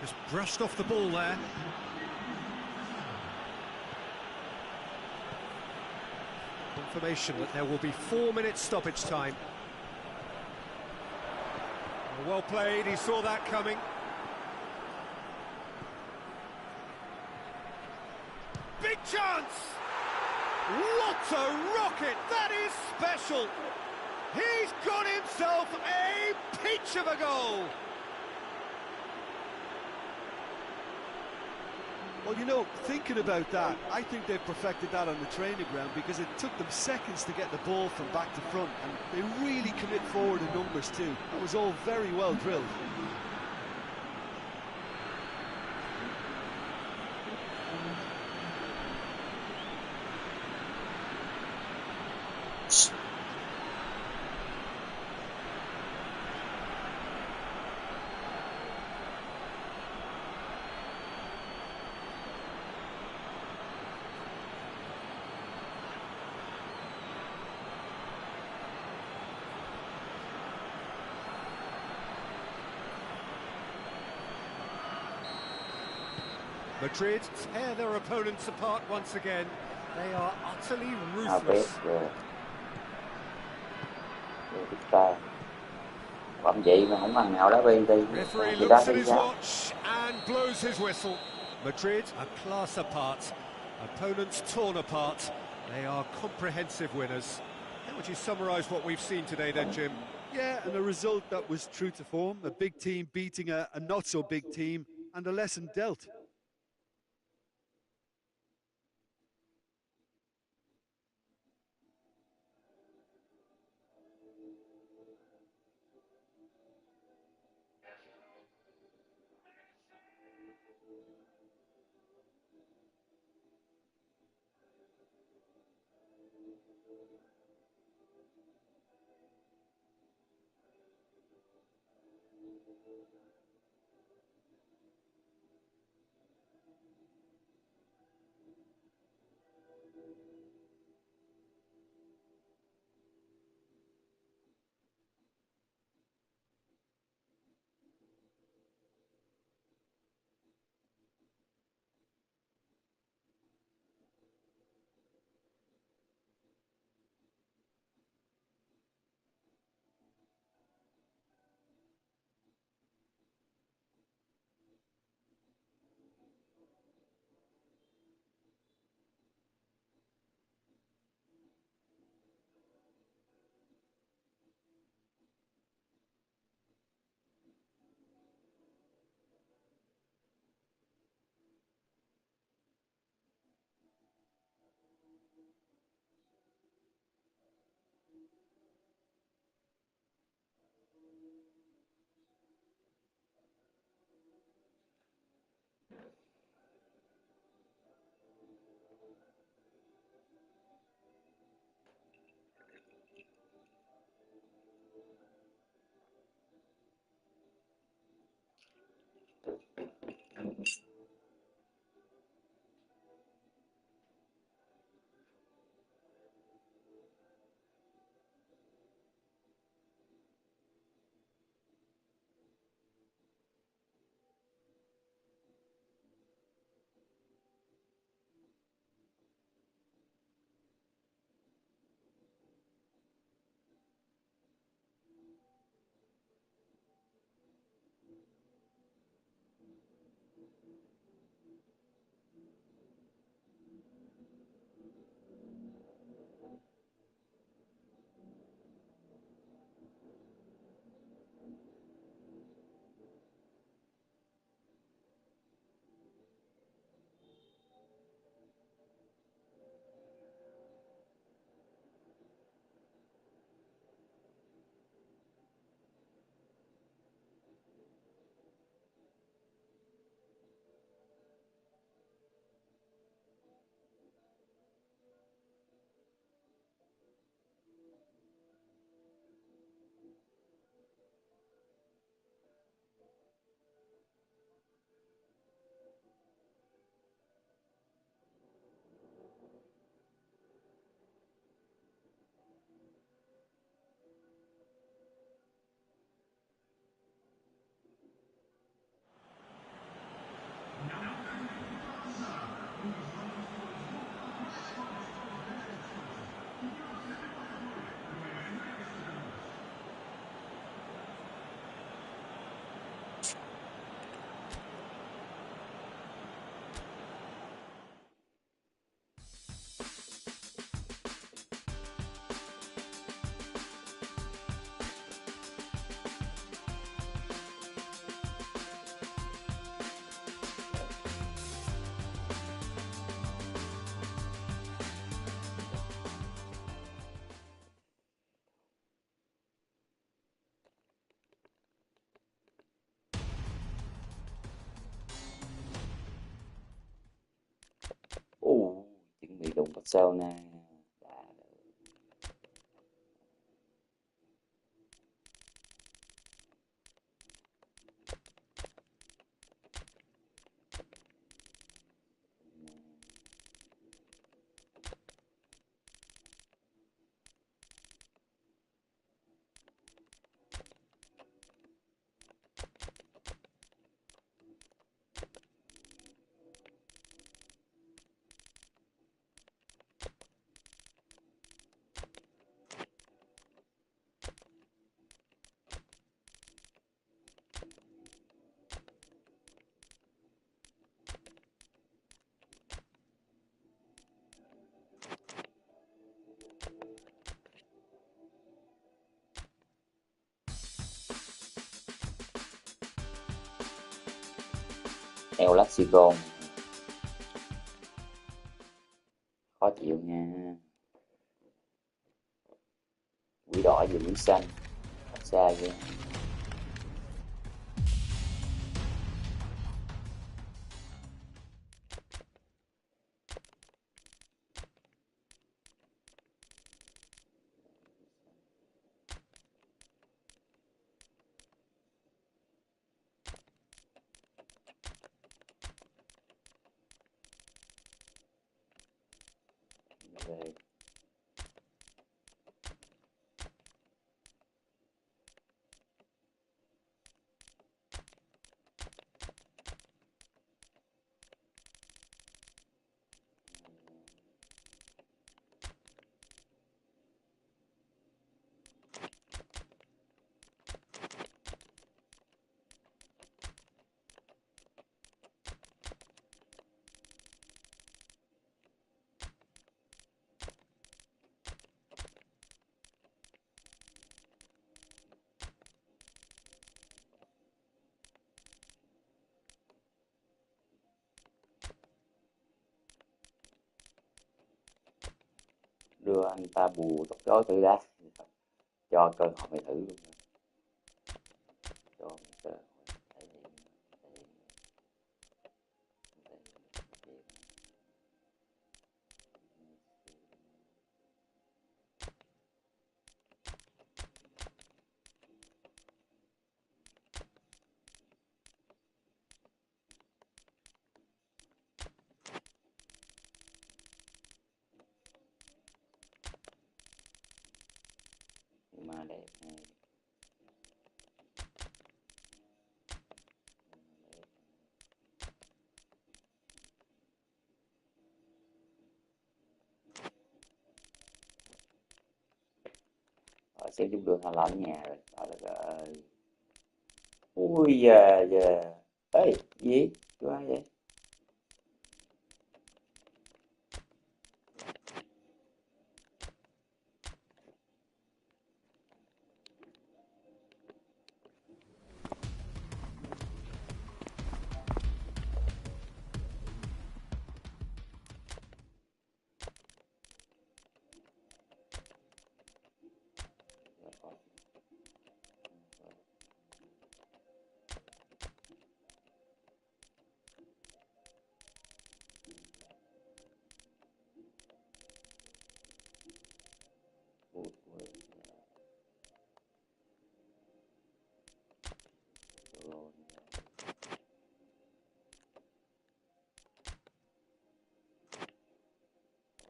Speaker 1: Just brushed off the ball there. Confirmation that there will be 4 minutes stoppage time. Well played, he saw that coming. Big chance! What a rocket! That is special! He's got himself a peach of a goal!
Speaker 2: Well, you know, thinking about that, I think they perfected that on the training ground because it took them seconds to get the ball from back to front, and they really commit forward in numbers too. That was all very well drilled.
Speaker 1: Madrid tear their opponents apart once again. They are utterly ruthless. Referee looks at his watch and blows his whistle. Madrid a class apart. Opponents torn apart. They are comprehensive winners. How would you summarise what we've seen today then, Jim?
Speaker 2: Yeah, and a result that was true to form. A big team beating a not-so-big team, and a lesson dealt.
Speaker 3: Barcelona. El Clasico khó chịu nha. Quỷ đỏ về quỷ xanh xa vậy. Về đưa anh ta bù tóc chó tự đá, cho cơ hội mày thử luôn, cho mày cơ hội thể hiện. Mà đẹp này. Sẽ giúp đường Hà Lan ở nhà rồi. Trời ơi. Ui giời giời. Ê, gì? Chú ai vậy?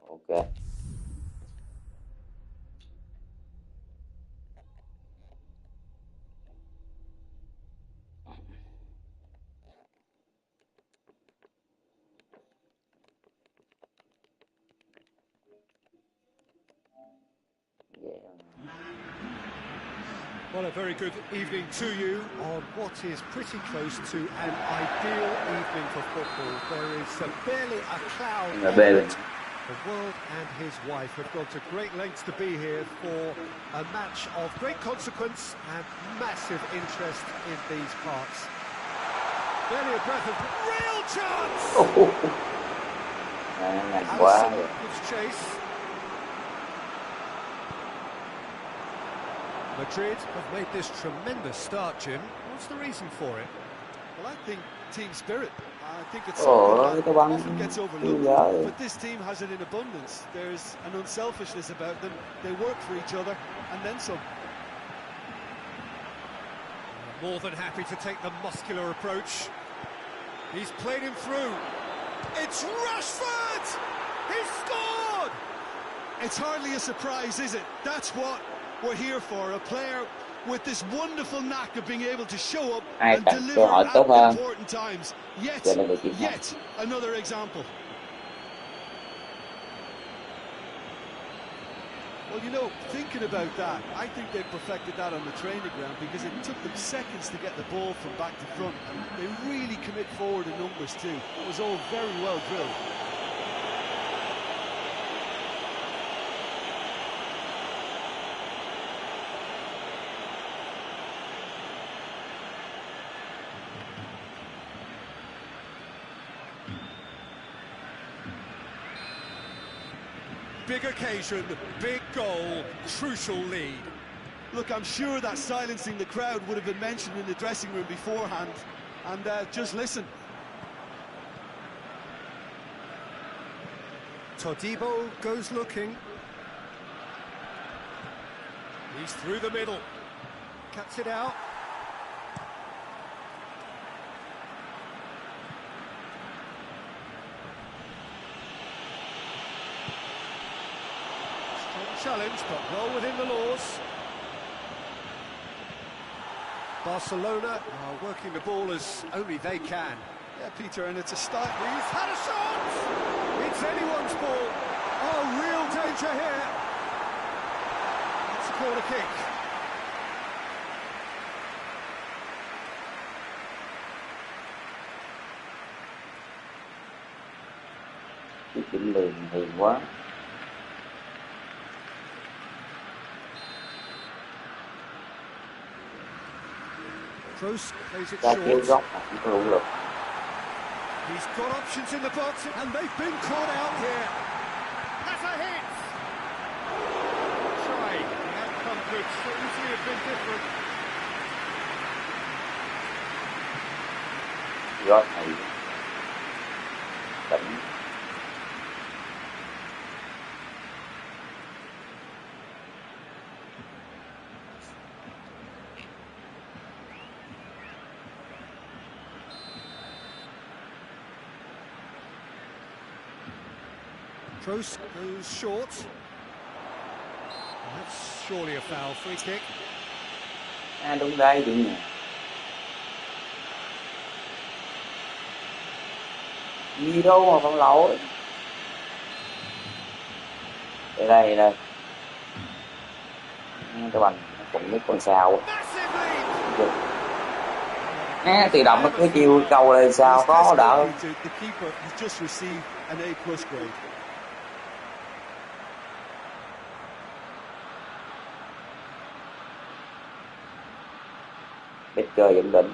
Speaker 3: Ok.
Speaker 1: Well, a very good evening to you on what is pretty close to an ideal evening for football. There is barely a cloud on it. The world and his wife have gone to great lengths to be here for a match of great consequence and massive interest in these parts. Barely a breath of real chance! Alisson gives chase. Madrid have made this tremendous start, Jim. What's the reason for it?
Speaker 2: Well, I think team spirit. I think it's
Speaker 3: Ôi
Speaker 2: something
Speaker 3: ơi,
Speaker 2: that
Speaker 3: cái băng
Speaker 2: often gets
Speaker 3: chưa
Speaker 2: overlooked,
Speaker 3: gỡ.
Speaker 2: but this team has it in abundance. There's an unselfishness about them. They work for each other, and then some.
Speaker 1: More than happy to take the muscular approach. He's played him through. It's Rashford! He's scored!
Speaker 2: It's hardly a surprise, is it? That's what we're here for, a player with this wonderful knack of being able to show up
Speaker 3: Ai
Speaker 2: and
Speaker 3: tặng cơ
Speaker 2: deliver
Speaker 3: hội
Speaker 2: at
Speaker 3: tốt hơn
Speaker 2: important times.
Speaker 3: cho nên được chiến thắng.
Speaker 2: Yet another example. Well, you know, thinking about that, I think they perfected that on the training ground because it took them seconds to get the ball from back to front, and they really commit forward in numbers too. It was all very well drilled.
Speaker 1: Big occasion, big goal, crucial lead.
Speaker 2: Look, I'm sure that silencing the crowd would have been mentioned in the dressing room beforehand. And just listen.
Speaker 1: Todibo goes looking. He's through the middle. Cuts it out. Challenge, but well within the laws. Barcelona are working the ball as only they can.
Speaker 2: Yeah, Peter, and it's a style.
Speaker 1: He's had a shot! It's anyone's ball. Oh, real danger here. It's a corner kick.
Speaker 3: Chính đường thì quá.
Speaker 1: Kroos plays it
Speaker 3: Ra kéo
Speaker 1: short.
Speaker 3: góc mà không có đủ lực.
Speaker 1: He's got options in the box, and they've been caught out here. Has a hit. Trying. The outcome could so easily have been different.
Speaker 3: Gót này tỉnh.
Speaker 1: Kroos goes short. That's surely a foul. Free kick.
Speaker 3: Đúng đấy, đúng nè. Gì đâu mà vẫn lỗi. Đây. Cái banh cùng với con sao. Tự động nó cứ chiêu câu lên sao có đỡ.
Speaker 2: The keeper has just received an A+ grade.
Speaker 3: Biết chơi dẫn định.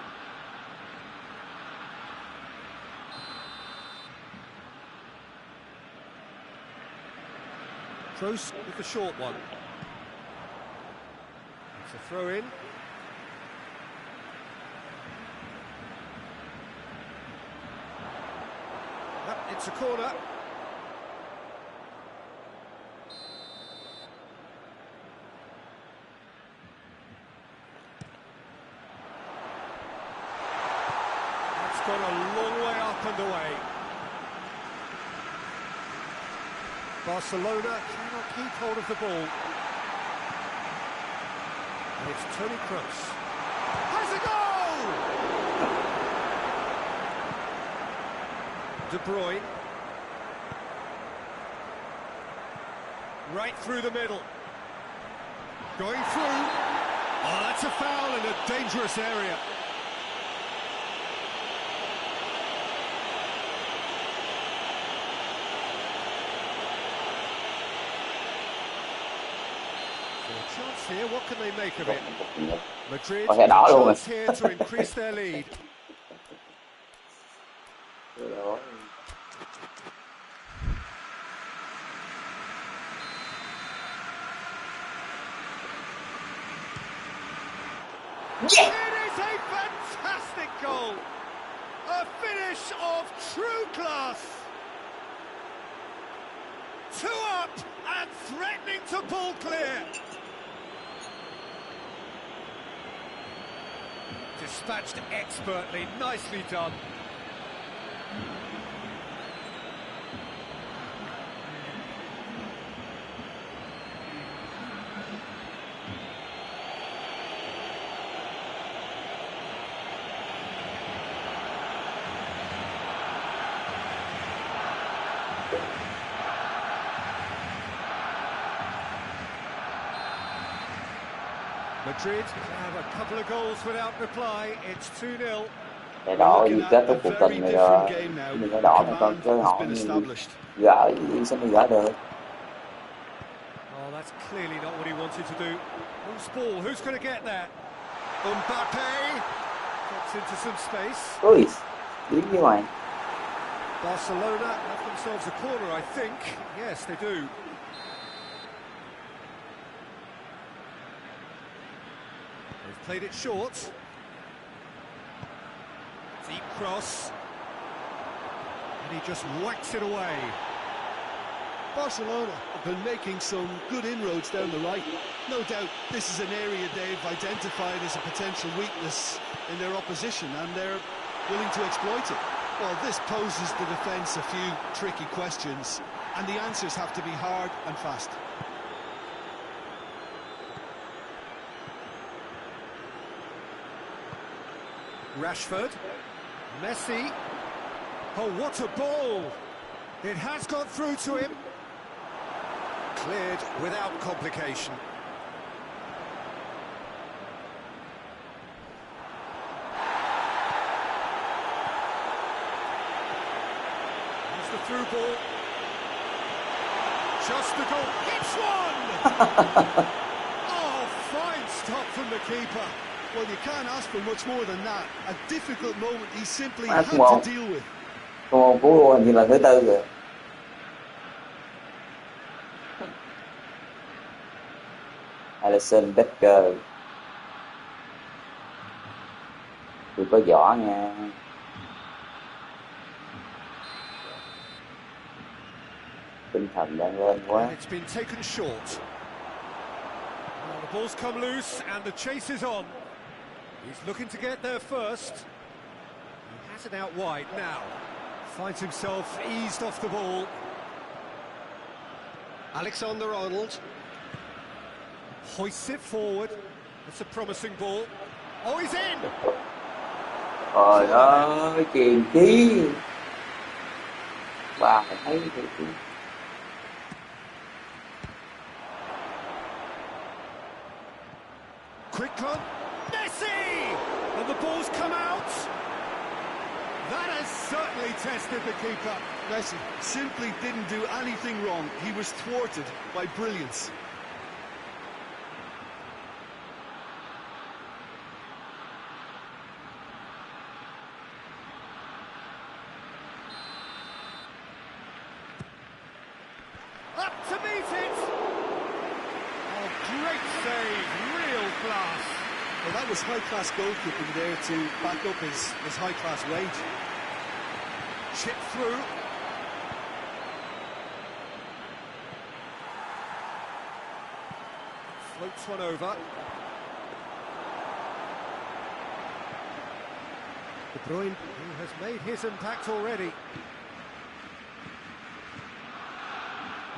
Speaker 1: Kroos with the short one. It's a throw in. It's a corner. That's gone a long way up and away. Barcelona cannot keep hold of the ball. And it's Toni Kroos. Has a goal! De Bruyne. Right through the middle. Going through. Oh, that's a foul in a dangerous area. Chance here, what can they make of it? Madrid
Speaker 3: Có thể đỏ luôn rồi.
Speaker 1: chance here to increase their lead.
Speaker 3: Yeah!
Speaker 1: It is a fantastic goal. A finish of true class. 2 up and threatening to pull clear. Dispatched expertly, nicely done. Madrid have a couple of goals without reply. It's 2-0.
Speaker 3: Để đỏ gì kết thúc cuộc tình này rồi. Đừng có đỏ này con chơi họ gỡ gì sao mới gỡ được.
Speaker 1: Oh, that's clearly not what he wanted to do. Who's ball? Who's going to get there? Mbappe gets into some space.
Speaker 3: Ui, dính như ngoài.
Speaker 1: Barcelona have themselves a corner, I think. Yes, they do. They've played it short. Deep cross. And he just whacks it away.
Speaker 2: Barcelona have been making some good inroads down the right. No doubt this is an area they've identified as a potential weakness in their opposition, and they're willing to exploit it. Well, this poses the defence a few tricky questions, and the answers have to be hard and fast.
Speaker 1: Rashford, Messi. Oh, what a ball! It has got through to him. Cleared without complication. Here's the through ball. Just the goal. It's one! Oh, fine stop from the keeper.
Speaker 2: Well, you can't ask for much more than that. A difficult moment he simply had to deal with.
Speaker 3: Cú đua hình như là thứ tư rồi. Alisson Becker. Tôi có giỏ nha. Tinh thần đang lên quá.
Speaker 1: It's been taken short. Well, the ball's come loose and the chase is on. He's looking to get there first. He has it out wide now. Finds himself eased off the ball. Alexander-Arnold hoists it forward. That's a promising ball. Oh, he's in!
Speaker 3: Trời ơi, chuyền chí. Bà thấy thì
Speaker 1: Quick run, Messi! And the ball's come out. That has certainly tested the keeper.
Speaker 2: Messi simply didn't do anything wrong. He was thwarted by brilliance.
Speaker 1: Up to meet it! Oh, great save, real class.
Speaker 2: Well, that was high-class goalkeeping there to back up his high-class wage.
Speaker 1: Chip through. Floats one over. De Bruyne, who has made his impact already.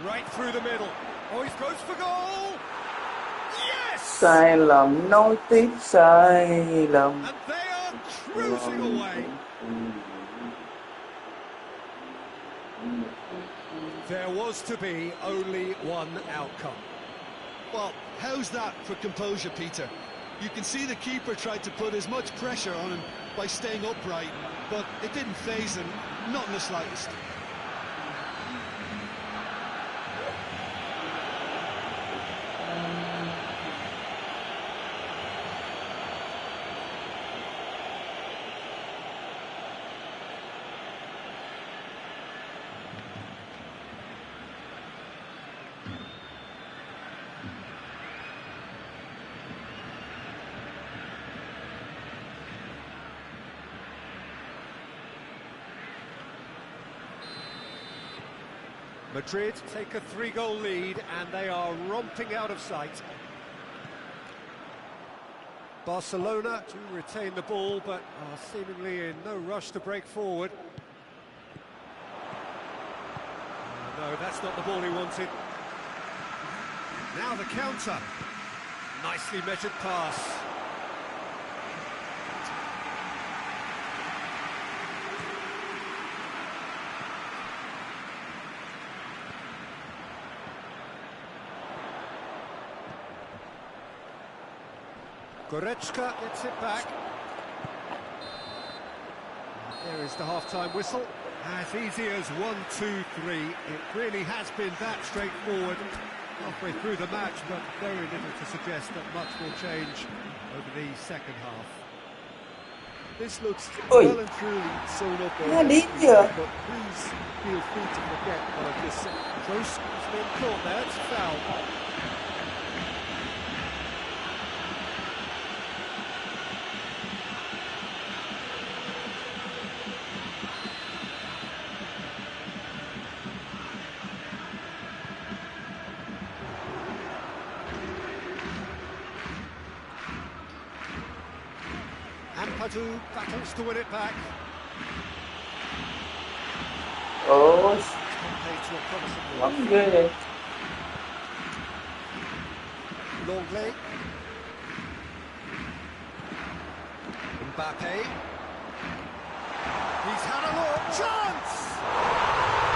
Speaker 1: Right through the middle. Oh, he goes for goal! Yes!
Speaker 3: sai lầm nối tiếp sai lầm.
Speaker 1: And they are cruising away. There was to be only one outcome.
Speaker 2: Well, how's that for composure, Peter? You can see the keeper tried to put as much pressure on him by staying upright, but it didn't faze him, not in the slightest.
Speaker 1: Madrid take a 3-goal lead and they are romping out of sight. Barcelona do retain the ball but are seemingly in no rush to break forward. No, that's not the ball he wanted. Now the counter. Nicely measured pass. Goretzka gets it back. There is the half-time whistle. As easy as 1, 2, 3. It really has been that straightforward halfway through the match, but very little to suggest that much will change over the second half.
Speaker 2: This looks
Speaker 3: Oi.
Speaker 2: well and truly sewn up
Speaker 3: Nó
Speaker 2: already,
Speaker 3: điếc chưa?
Speaker 2: but please feel free to forget what I've just said.
Speaker 1: Close, it's been caught there, it's a foul. Ampadu battles to win it back.
Speaker 3: Ủa,
Speaker 1: Pompey to a promising lead.
Speaker 3: vẫn ghê vậy.
Speaker 1: Longley. Mbappe. He's had a look. Chance!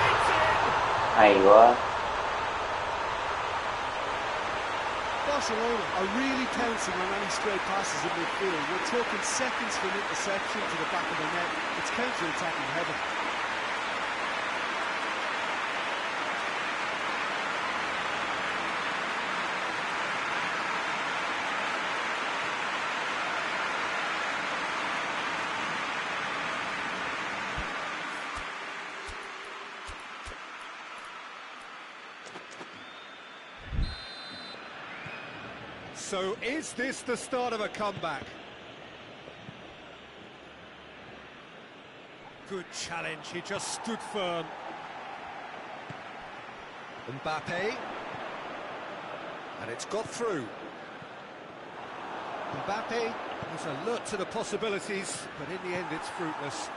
Speaker 1: It's in!
Speaker 3: Hay quá.
Speaker 2: Barcelona are really pouncing on any stray passes in midfield. We're talking seconds from interception to the back of the net. It's counter-attacking heaven.
Speaker 1: So is this the start of a comeback? Good challenge, he just stood firm. Mbappe. And it's got through. Mbappe is alert to the possibilities, but in the end it's fruitless.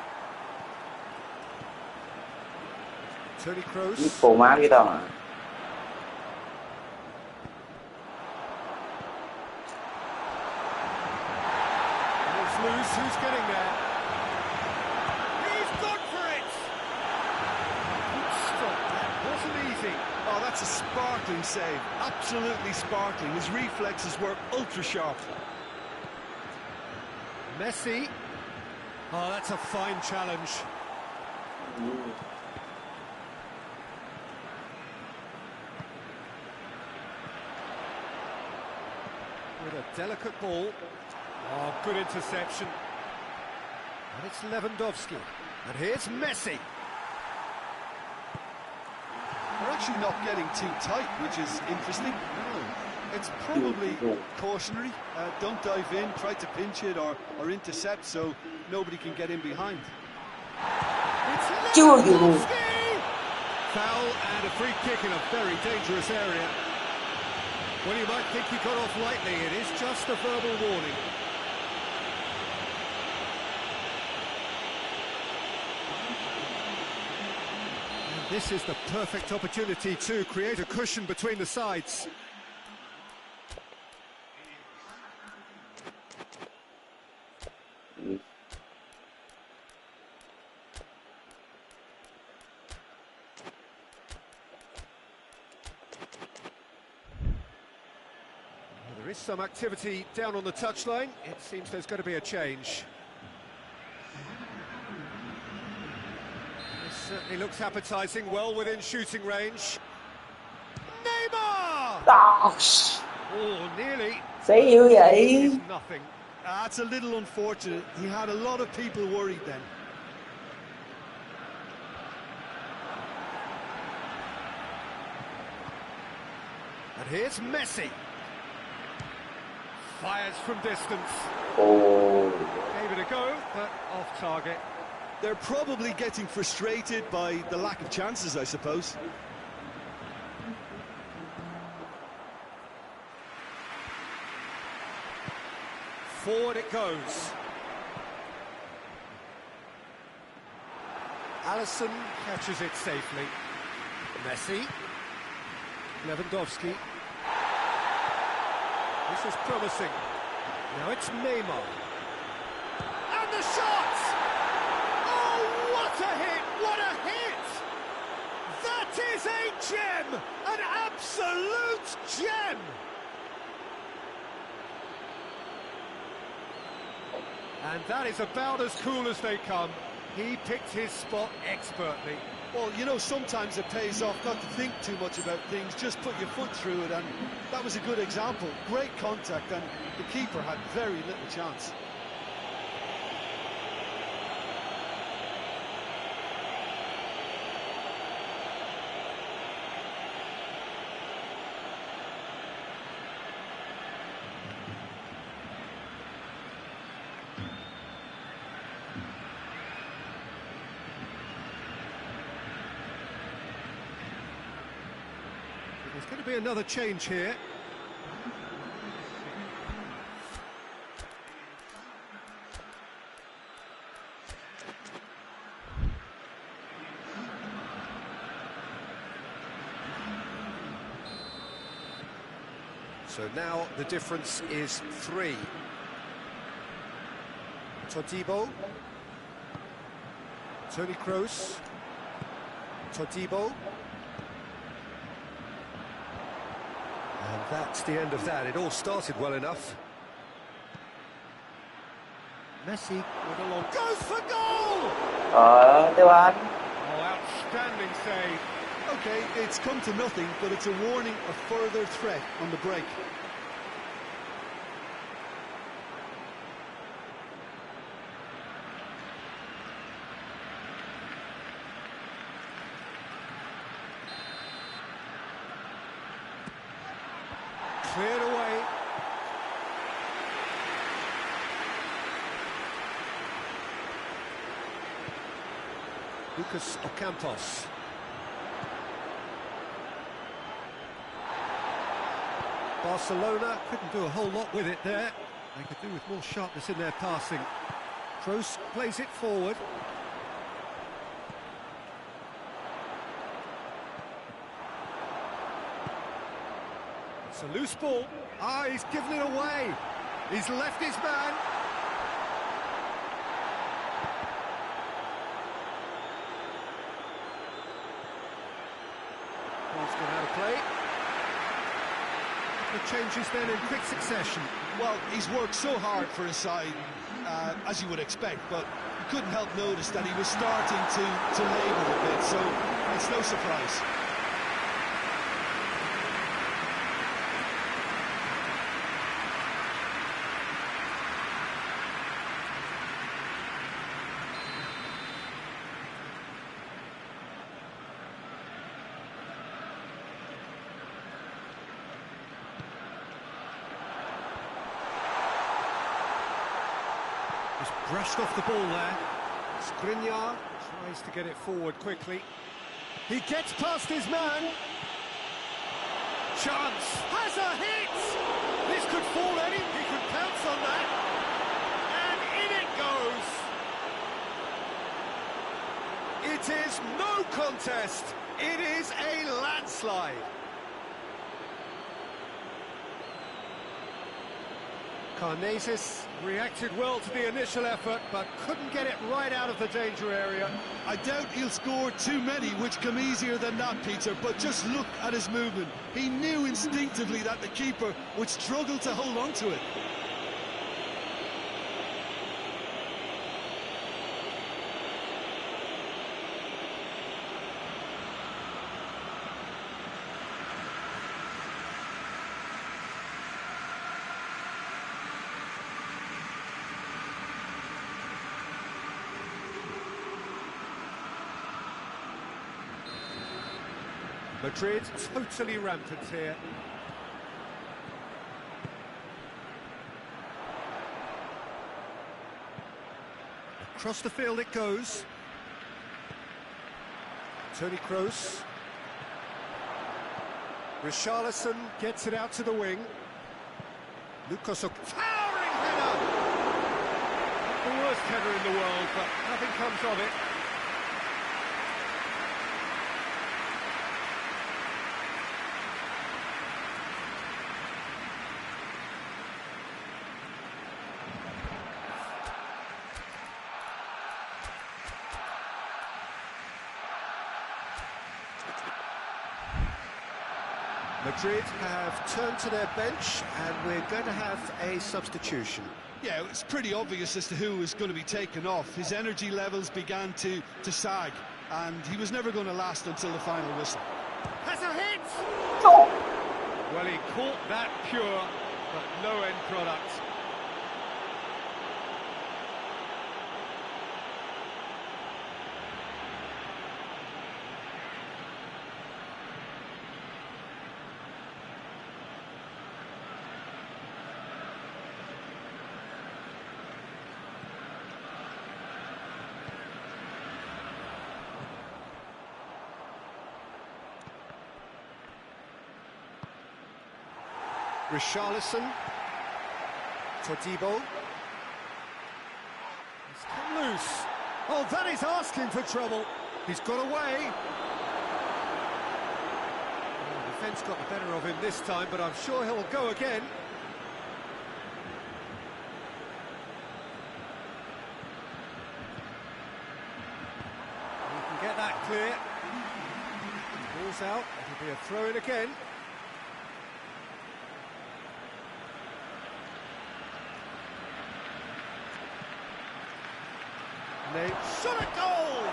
Speaker 1: Toni Kroos.
Speaker 3: Giết cô má cái tao hả?
Speaker 1: Loose, who's getting there? He's gone for it! Good stop, that wasn't easy.
Speaker 2: Oh, that's a sparkling save. Absolutely sparkling. His reflexes were ultra-sharp.
Speaker 1: Messi. Oh, that's a fine challenge. With a delicate ball. Oh, good interception. And it's Lewandowski. And here's Messi.
Speaker 2: They're actually not getting too tight, which is interesting. It's probably cautionary. Don't dive in, try to pinch it or intercept so nobody can get in behind.
Speaker 1: It's
Speaker 3: Chưa
Speaker 1: Lewandowski! Foul and a free kick in a very dangerous area. Well, you might think he got off lightly. It is just a verbal warning. This is the perfect opportunity to create a cushion between the sides. There is some activity down on the touchline. It seems there's going to be a change. Certainly looks appetising, well within shooting range. Neymar! Oh, nearly.
Speaker 3: Sấy dữ vậy.
Speaker 1: It's nothing.
Speaker 2: That's a little unfortunate. He had a lot of people worried then.
Speaker 1: And here's Messi. Fires from distance.
Speaker 3: Ồ.
Speaker 1: Gave it a go, but off target.
Speaker 2: They're probably getting frustrated by the lack of chances, I suppose.
Speaker 1: Forward it goes. Alisson catches it safely. Messi. Lewandowski. This is promising. Now it's Neymar. And the shot! Oh, what a hit! What a hit! That is a gem! An absolute gem! And that is about as cool as they come. He picked his spot expertly.
Speaker 2: Well, you know, sometimes it pays off not to think too much about things, just put your foot through it, and that was a good example. Great contact, and the keeper had very little chance.
Speaker 1: There's going to be another change here. So now the difference is 3. Todibo. Toni Kroos. Todibo. And that's the end of that. It all started well enough. Messi with a long... Goes for goal!
Speaker 3: Tiêu Anh.
Speaker 1: Oh, outstanding save.
Speaker 2: Okay, it's come to nothing, but it's a warning of further threat on the break.
Speaker 1: Cleared away. Lucas Ocampos. Barcelona couldn't do a whole lot with it there. They could do with more sharpness in their passing. Kroos plays it forward. It's a loose ball. Ah, he's given it away. He's left his man. Ball's gone out of play. The changes then in quick succession.
Speaker 2: Well, he's worked so hard for his side, as you would expect, but you couldn't help notice that he was starting to labour a bit, so it's no surprise.
Speaker 1: Just brushed off the ball there. Skriniar tries to get it forward quickly. He gets past his man. Chance. Has a hit! This could fall any. He could pounce on that. And in it goes. It is no contest. It is a landslide. Karnezis reacted well to the initial effort, but couldn't get it right out of the danger area.
Speaker 2: I doubt he'll score too many, which come easier than that, Peter, but just look at his movement. He knew instinctively that the keeper would struggle to hold on to it.
Speaker 1: Madrid totally rampant here. Across the field it goes. Toni Kroos. Richarlison gets it out to the wing. Lucas, towering header! the worst header in the world, but nothing comes of it.
Speaker 4: Madrid have turned to their bench, and we're going to have a substitution.
Speaker 2: Yeah, it's pretty obvious as to who was going to be taken off. His energy levels began to sag, and he was never going to last until the final whistle.
Speaker 1: Has a hit! Well, he caught that pure, but no end product.
Speaker 4: Richarlison, Todibo.
Speaker 1: He's come loose. Oh, that is asking for trouble. He's got away. Well, the defence got the better of him this time, but I'm sure he'll go again. He can get that clear. Ball's out. It'll be a throw-in again. They shot a goal!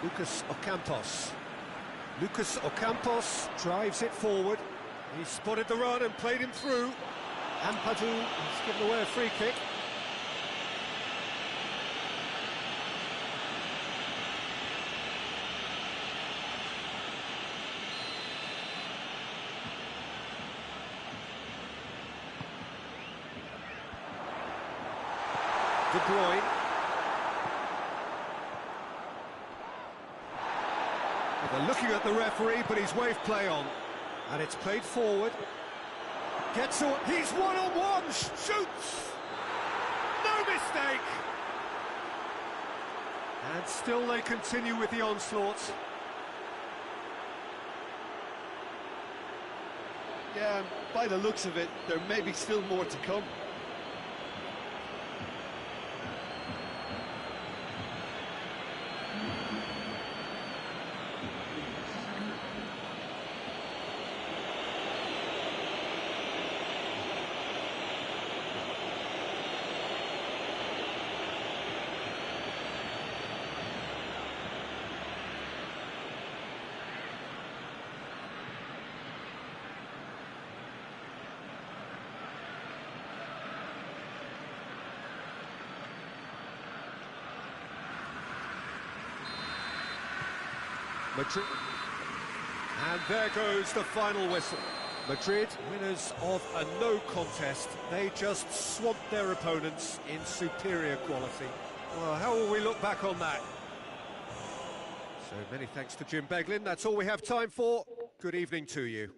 Speaker 4: Lucas Ocampos. Lucas Ocampos drives it forward.
Speaker 1: He spotted the run and played him through.
Speaker 4: Ampadu
Speaker 1: He's given away a free kick. De Bruyne. Well, they're looking at the referee, but he's waved play on. And it's played forward. Gets on. He's one-on-one. Shoots. No mistake. And still they continue with the onslaughts.
Speaker 2: Yeah, and by the looks of it, there may be still more to come.
Speaker 1: Madrid. And there goes the final whistle. Madrid, winners of a no contest. They just swamped their opponents in superior quality. Well, how will we look back on that? So many thanks to Jim Beglin. That's all we have time for. Good evening to you.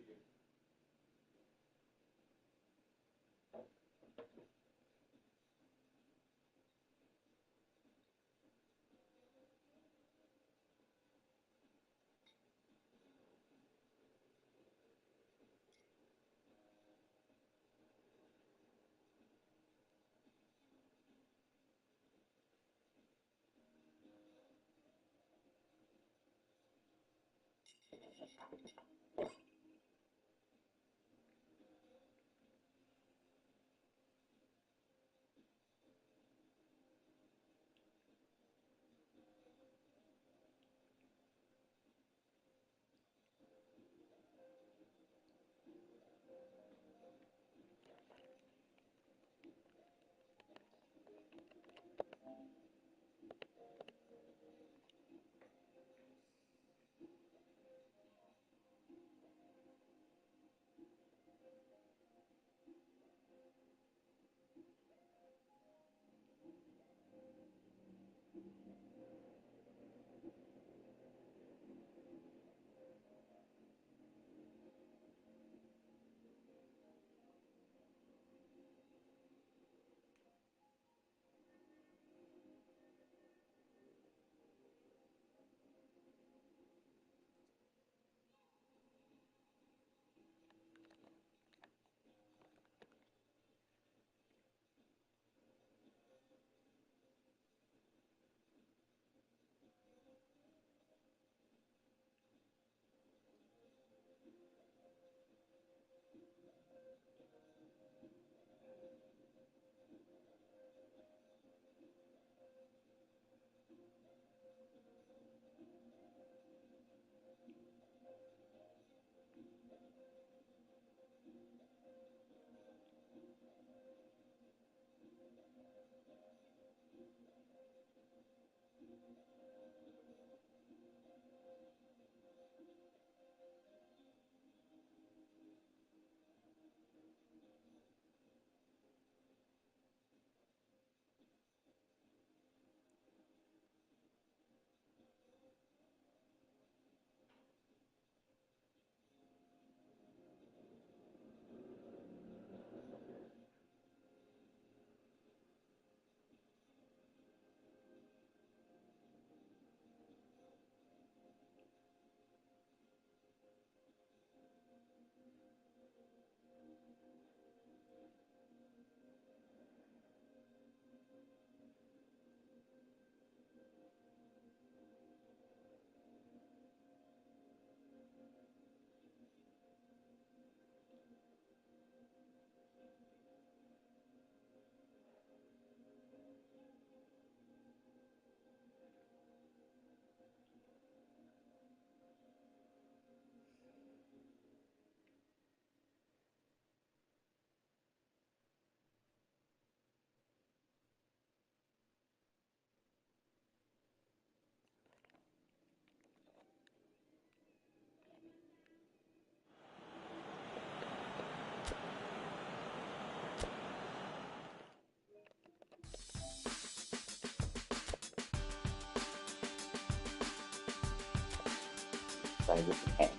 Speaker 3: Đây được hẹn.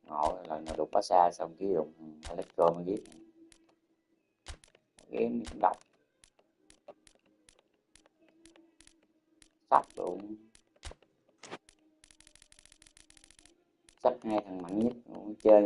Speaker 3: Ngộ là nó đục quá xa xong cái đụng Electro mới biết game cũng đọc sắp luôn, sắp hai thằng mạnh nhất cũng chơi.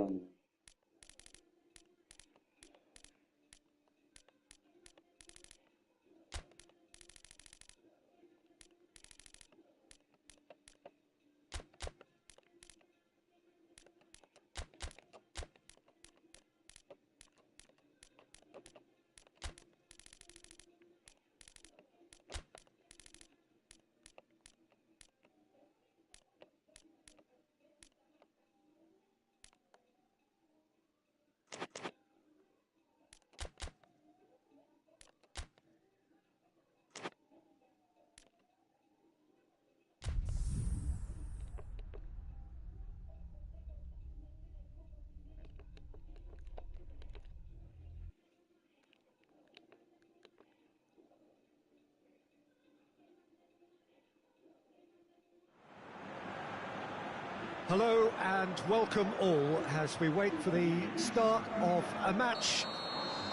Speaker 1: Hello and welcome all as we wait for the start of a match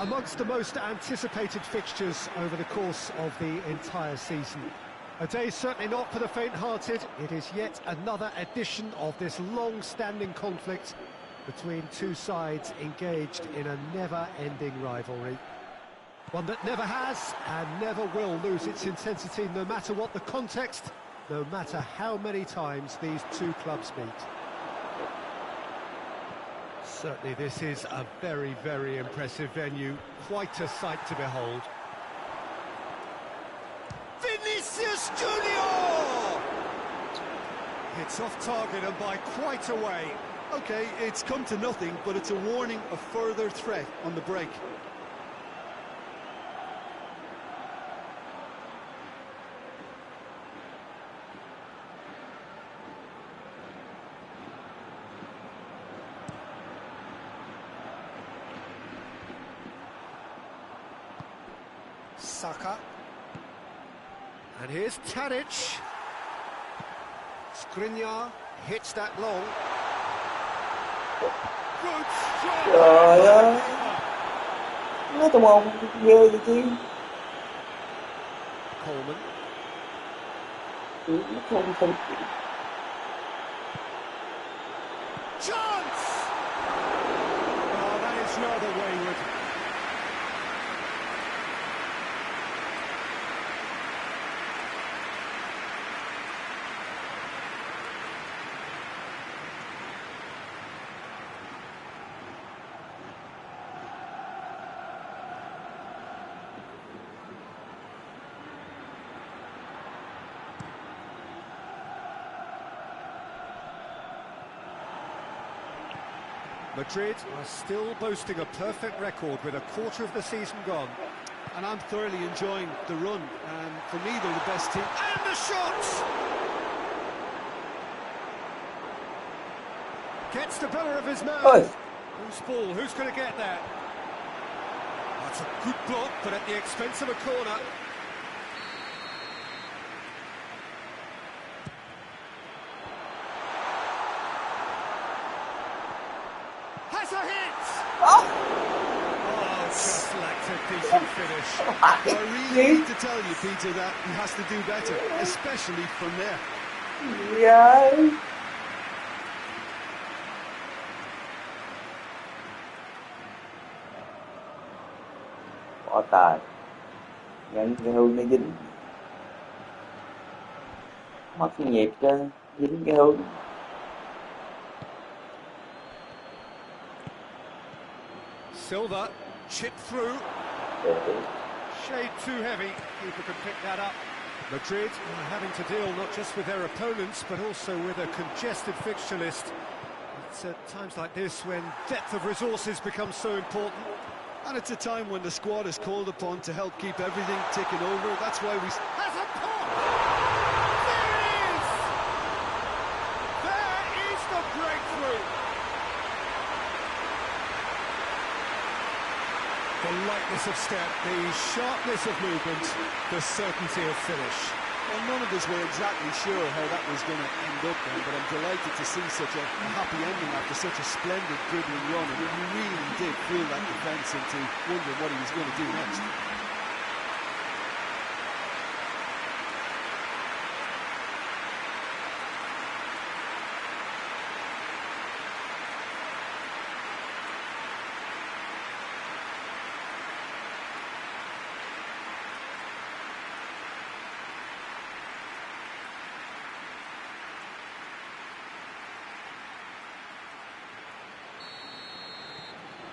Speaker 1: amongst the most anticipated fixtures over the course of the entire season. A day certainly not for the faint-hearted. It is yet another edition of this long-standing conflict between two sides engaged in a never-ending rivalry. One that never has and never will lose its intensity, no matter what the context, no matter how many times these two clubs meet. Certainly this is a very, very impressive venue, quite a sight to behold.
Speaker 4: Vinicius Junior! It's off target and by quite a way.
Speaker 2: Okay, it's come to nothing, but it's a warning of further threat on the break.
Speaker 4: Saka.
Speaker 1: And here's Tadic. Skriniar hits that long.
Speaker 4: Good strike.
Speaker 3: Trời ơi, nói tụi mồn ghê vậy chứ.
Speaker 1: Coleman.
Speaker 3: Nó không
Speaker 4: Chance! Oh, that is rather wayward.
Speaker 1: Madrid are still boasting a perfect record with a quarter of the season gone.
Speaker 2: And I'm thoroughly enjoying the run, and for me they're the best team.
Speaker 1: And the shot! Gets the better of his man.
Speaker 3: Ôi,
Speaker 1: Who's ball? Who's going to get that? That's a good block, but at the expense of a corner. Has a hit!
Speaker 3: oh,
Speaker 1: Oh, just lacked a decent finish.
Speaker 2: Well, I really need to tell you, Peter, that he has to do better, especially from there.
Speaker 3: ghê. Bỏ tài. Nhận cái hương nó dính. Mất cái nhịp cho dính cái hương.
Speaker 1: Silva, chip through. Shade too heavy. Keeper can pick that up. Madrid are having to deal not just with their opponents, but also with a congested fixture list. It's at times like this when depth of resources becomes so important.
Speaker 2: And it's a time when the squad is called upon to help keep everything ticking over. That's why we...
Speaker 4: Has a pop! There it is! There is the breakthrough!
Speaker 1: The lightness of step, the sharpness of movement, the certainty of finish.
Speaker 2: Well, none of us were exactly sure how that was going to end up then, but I'm delighted to see such a happy ending after such a splendid dribbling run. And you really did fool that defence into wondering what he was going to do next.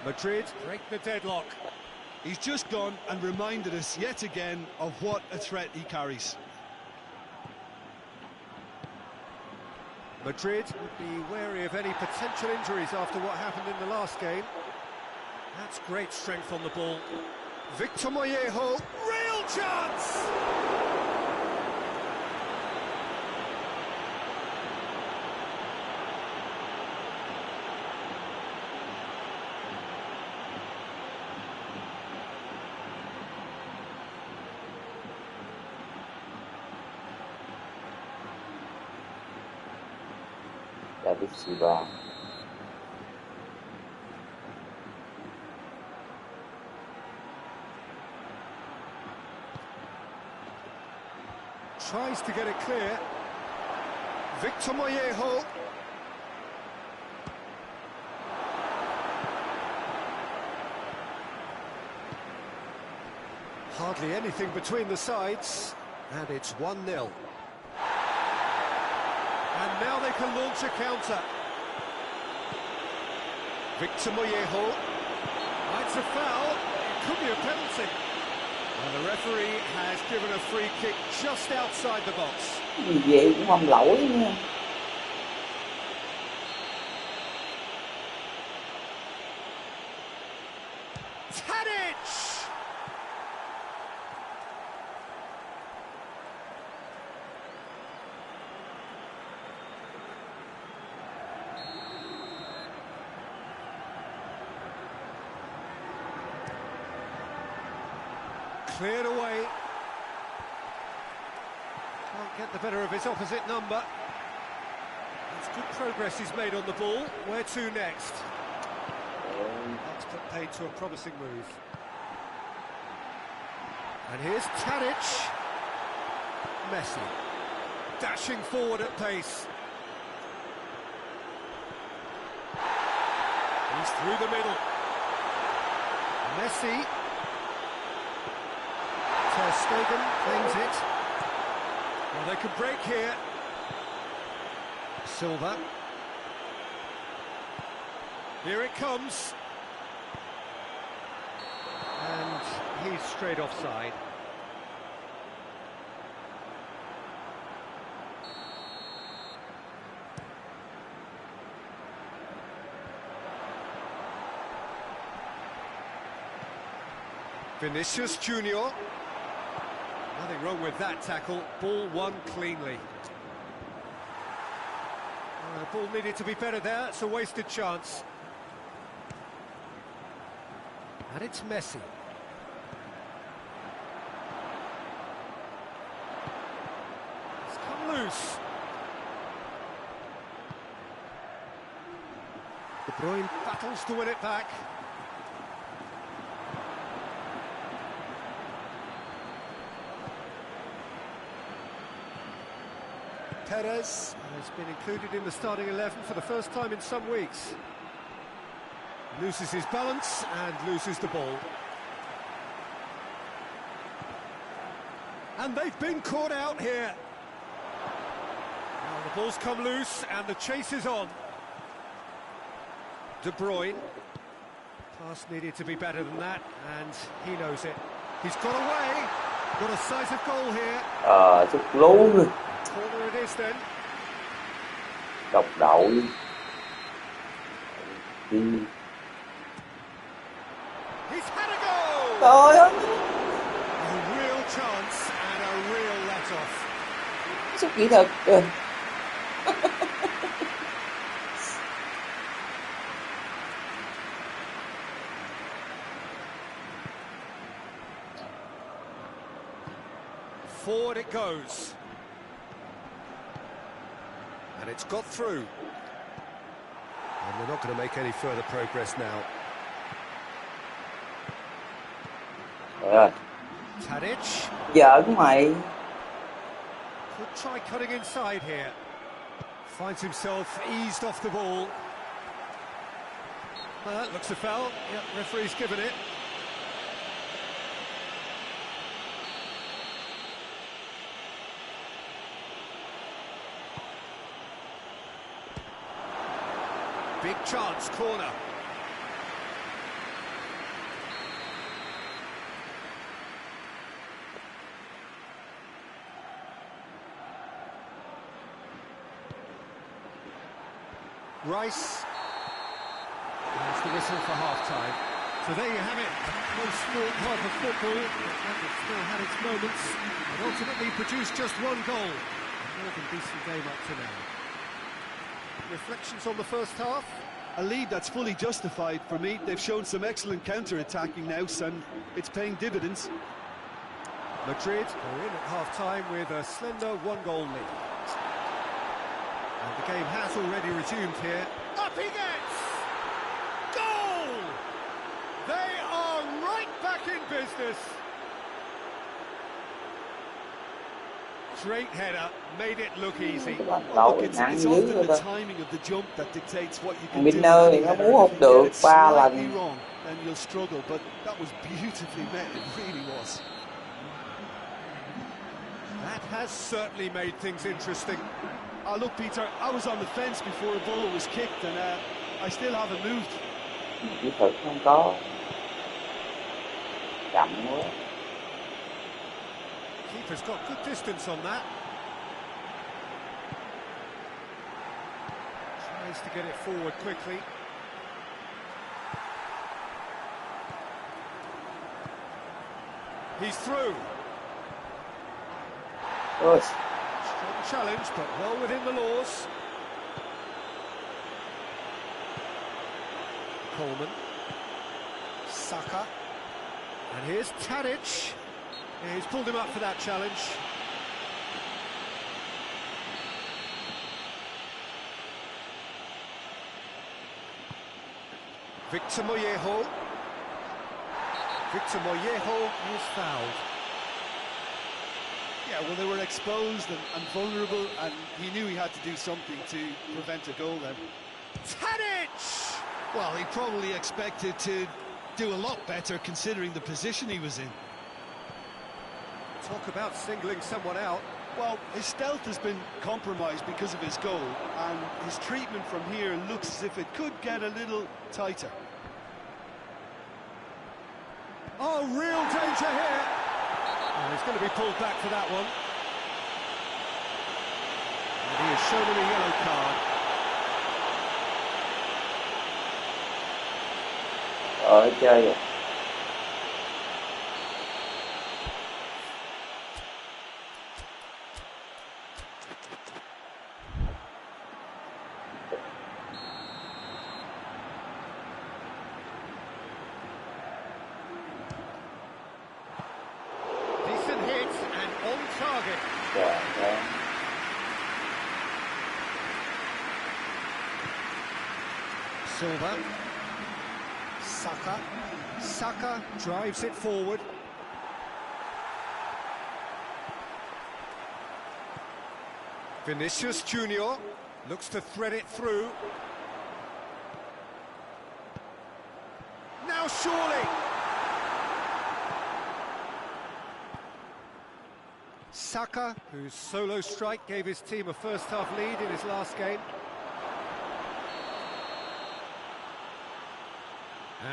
Speaker 1: Madrid break the deadlock.
Speaker 2: He's just gone and reminded us yet again of what a threat he carries.
Speaker 1: Madrid would be wary of any potential injuries after what happened in the last game. That's great strength on the ball. Victor Mollejo, real chance!
Speaker 3: David Silva.
Speaker 1: Tries to get it clear. Victor Mollejo. Hardly anything between the sides, and it's 1-0. And now they can launch a counter. Victor Mollejo. That's a foul. It could be a penalty. And the referee has given a free kick just outside the box.
Speaker 3: Gì vậy cũng không lỗi nha.
Speaker 1: Tadic! Cleared away. Can't get the better of his opposite number. It's good progress he's made on the ball. Where to next? That's put paid to a promising move. And here's Tadic. Messi. Dashing forward at pace. He's through the middle. Messi. Ter Stegen claims it. Well, they could break here. Silva. Here it comes. And he's straight offside. Vinicius Junior. Nothing wrong with that tackle. Ball won cleanly. Ball needed to be better there. It's a wasted chance. And it's Messi. It's come loose. De Bruyne battles to win it back. Perez has been included in the starting 11 for the first time in some weeks. Loses his balance and loses the ball. And they've been caught out here. Now the ball's come loose and the chase is on. De Bruyne. Pass needed to be better than that, and he knows it. He's got away. Got a size of goal here.
Speaker 3: Sút luôn.
Speaker 1: Corner it is then.
Speaker 3: Độc đội. Ừ.
Speaker 4: He's had a go!
Speaker 3: Trời ơi,
Speaker 4: A real chance and a real let-off.
Speaker 3: sút kỹ thuật. Ừ.
Speaker 4: Forward it goes. And it's got through. And they're not going to make any further progress now.
Speaker 3: Trời ơi,
Speaker 4: Tadic
Speaker 3: giỡn mày.
Speaker 4: could try cutting inside here. Finds himself eased off the ball. Well, that looks a foul. Yep, referee's given it. Big chance, corner. Rice. That's the whistle for half-time.
Speaker 1: So there you have it, a close sport half of football, but still had its moments, and ultimately produced just one goal. A more than decent game up to now.
Speaker 4: Reflections on the first half?
Speaker 2: A lead that's fully justified for me. They've shown some excellent counter-attacking now, and it's paying dividends.
Speaker 1: Madrid are in at half-time with a slender one-goal lead. And the game has already resumed here.
Speaker 4: Up he gets! Goal! They are right back in business. Straight header, made it look easy.
Speaker 3: Lỗi
Speaker 2: It's
Speaker 3: nặng dữ
Speaker 2: often
Speaker 3: rồi
Speaker 2: the
Speaker 3: đó.
Speaker 2: timing of the jump that dictates what you can
Speaker 3: Thằng
Speaker 2: do.
Speaker 3: Winner
Speaker 2: with
Speaker 3: thì
Speaker 2: the
Speaker 3: nó
Speaker 2: header.
Speaker 3: muốn
Speaker 2: If
Speaker 3: hút
Speaker 2: you
Speaker 3: được
Speaker 2: get it
Speaker 3: 3
Speaker 2: slightly
Speaker 3: lần.
Speaker 2: wrong, then you'll struggle. But that was beautifully met. It really was.
Speaker 4: That has certainly made things interesting.
Speaker 2: Look, Peter, I was on the fence before the ball was kicked, and I still haven't moved.
Speaker 3: Kỹ thuật không có. Chậm quá.
Speaker 4: Keeper's got good distance on that. Tries to get it forward quickly. He's through.
Speaker 3: Ôi,
Speaker 4: Strong challenge, but well within the laws. Coleman. Saka. And here's Tadic. Yeah, he's pulled him up for that challenge. Victor Mollejo. Victor Mollejo is fouled.
Speaker 2: Yeah, well, they were exposed and vulnerable, and he knew he had to do something to prevent a goal then.
Speaker 4: Tadic!
Speaker 2: Well, he probably expected to do a lot better considering the position he was in.
Speaker 4: Talk about singling someone out.
Speaker 2: Well, his stealth has been compromised because of his goal, and his treatment from here looks as if it could get a little tighter.
Speaker 4: Oh, real danger here. Oh, he's going to be pulled back for that one. And he is shown in a yellow card.
Speaker 3: rồi chơi rồi.
Speaker 4: Decent hit and on target.
Speaker 3: Trời ơi.
Speaker 4: Silva. Saka. Saka drives it forward. Vinicius Junior looks to thread it through. Now surely. Saka, whose solo strike gave his team a first-half lead in his last game.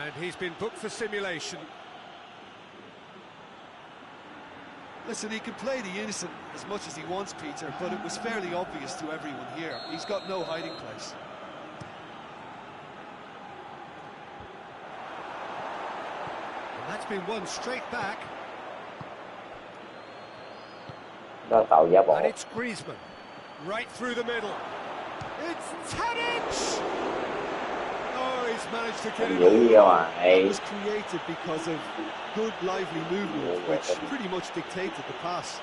Speaker 4: And he's been booked for simulation.
Speaker 2: Listen, he can play the innocent as much as he wants, Peter, but it was fairly obvious to everyone here. He's got no hiding place.
Speaker 1: it's been won straight back.
Speaker 3: Đó tàu giả bộ.
Speaker 1: And it's Griezmann, right through the middle. It's Tadic! Oh, he's managed to get it
Speaker 3: Giữ ra
Speaker 1: all.
Speaker 3: ngoài.
Speaker 2: It was created because of good, lively movement, which pretty much dictated the pass.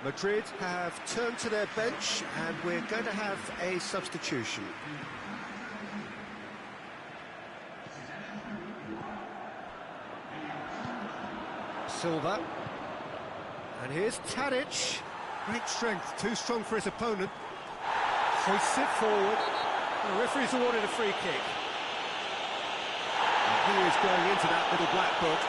Speaker 1: Madrid have turned to their bench and we're going to have a substitution. Silva. And here's Tadic. Great strength, too strong for his opponent. Hoists it forward. The referee's awarded a free kick. And he is going into that little black book.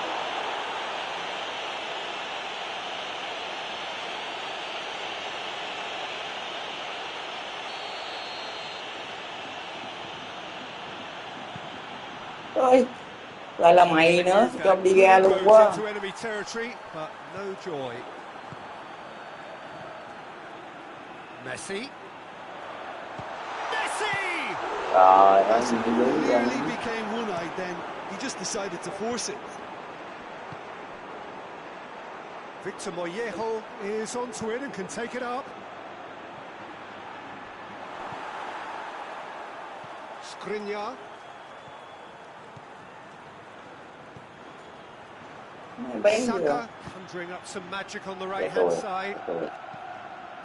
Speaker 3: Ôi, lại là mày nữa, cho ông đi ra luôn quá.
Speaker 1: Into enemy territory, but no joy. Messi. Messi!
Speaker 3: Rồi, nó
Speaker 2: As
Speaker 3: đi
Speaker 2: it
Speaker 3: dưới ra.
Speaker 2: nearly became one-eyed then, he just decided to force it.
Speaker 1: Victor Mollejo is onto it and can take it up. Skriniar.
Speaker 3: Bén chưa?
Speaker 1: Saka conjuring up some magic on the right-hand side.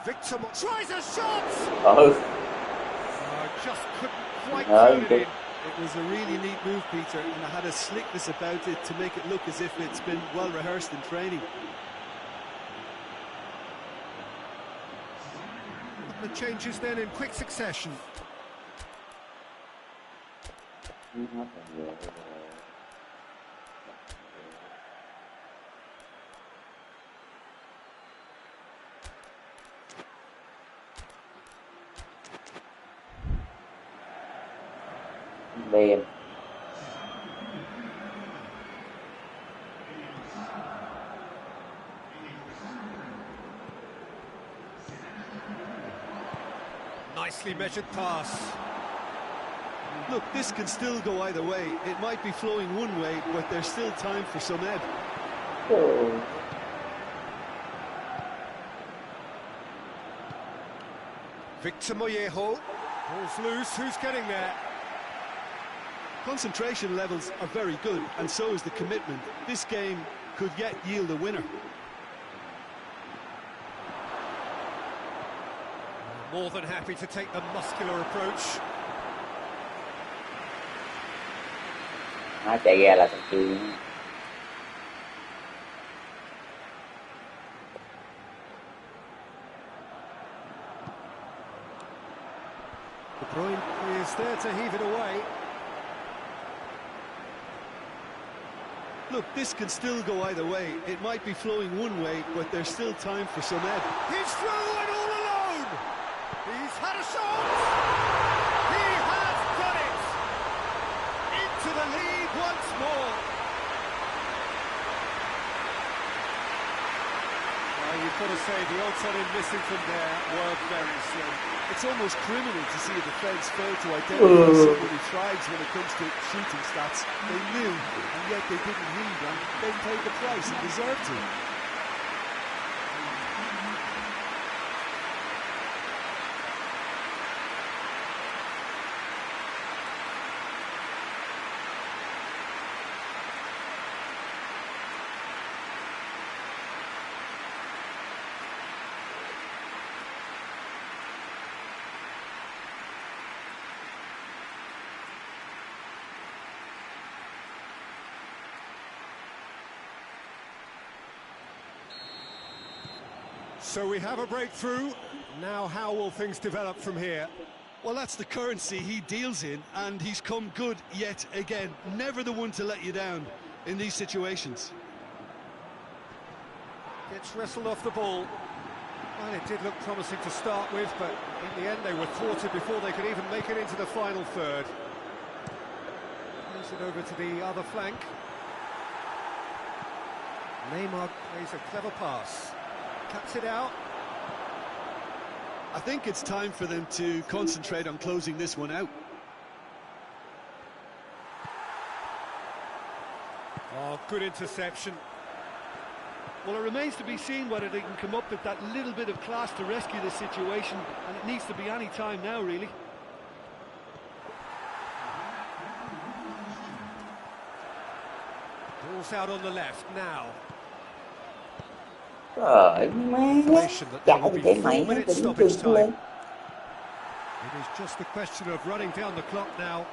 Speaker 1: Victor tries a shot!
Speaker 3: Ừ.
Speaker 1: Just couldn't quite turn it in.
Speaker 2: It was a really neat move, Peter, and it had a slickness about it to make it look as if it's been well rehearsed in training.
Speaker 1: The changes then in quick succession.
Speaker 3: Đèn.
Speaker 1: Nicely measured pass.
Speaker 2: Look, this can still go either way. It might be flowing one way, but there's still time for some ebb.
Speaker 3: Ừ.
Speaker 1: Victor Mollejo. Ball's loose, who's getting there?
Speaker 2: Concentration levels are very good, and so is the commitment. This game could yet yield a winner.
Speaker 1: More than happy to take the muscular approach.
Speaker 3: Nó chạy ra là thằng kia.
Speaker 1: De Bruyne is there to heave it away.
Speaker 2: Look, this can still go either way. It might be flowing one way, but there's still time for some ebb.
Speaker 1: He's through and all alone! He's had a shot! He has done it! Into the lead once more! Well, you've got to say the odds on him missing from there were very slim.
Speaker 2: It's almost criminal to see a defence fail to identify someone who thrives when it comes to shooting stats. They knew, and yet they didn't heed, and they paid the price and deserved to.
Speaker 1: So we have a breakthrough. Now how will things develop from here?
Speaker 2: Well, that's the currency he deals in, and he's come good yet again. Never the one to let you down in these situations.
Speaker 1: Gets wrestled off the ball. Well, it did look promising to start with, but in the end they were thwarted before they could even make it into the final third. Plays it over to the other flank. Neymar plays a clever pass. Cuts it out.
Speaker 2: I think it's time for them to concentrate on closing this one out.
Speaker 1: Oh, good interception.
Speaker 2: Well, it remains to be seen whether they can come up with that little bit of class to rescue the situation, and it needs to be any time now, really.
Speaker 1: Ball's out on the left now.
Speaker 3: Trời má, chạy thì cái mày nó tỉnh chừng lên.
Speaker 1: It is just a question of running down the clock now.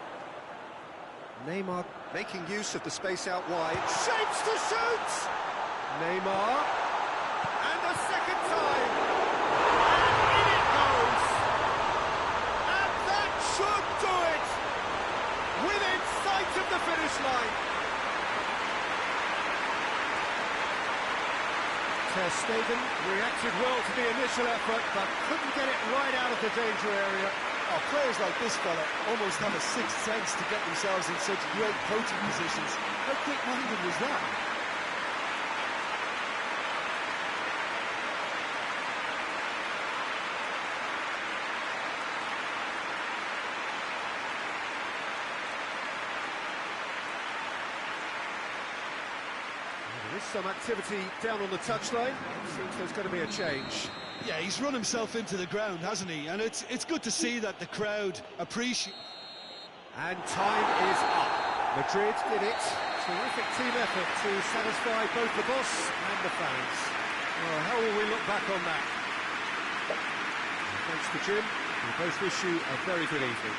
Speaker 1: Neymar making use of the space out wide. Shapes to shoot! Neymar. And a second time. And in it goes. And that should do it. Within sight of the finish line. Ter Stegen reacted well to the initial effort, but couldn't get it right out of the danger area.
Speaker 2: Oh, players like this fella almost have a sixth sense to get themselves in such great coaching positions. How quick-minded was that?
Speaker 1: There is some activity down on the touchline. It seems there's going to be a change.
Speaker 2: Yeah, he's run himself into the ground, hasn't he? And it's good to see that the crowd appreciate.
Speaker 1: And time is up. Madrid did it. Terrific team effort to satisfy both the boss and the fans. Well, how will we look back on that? Thanks to Jim. We both wish you a very good evening.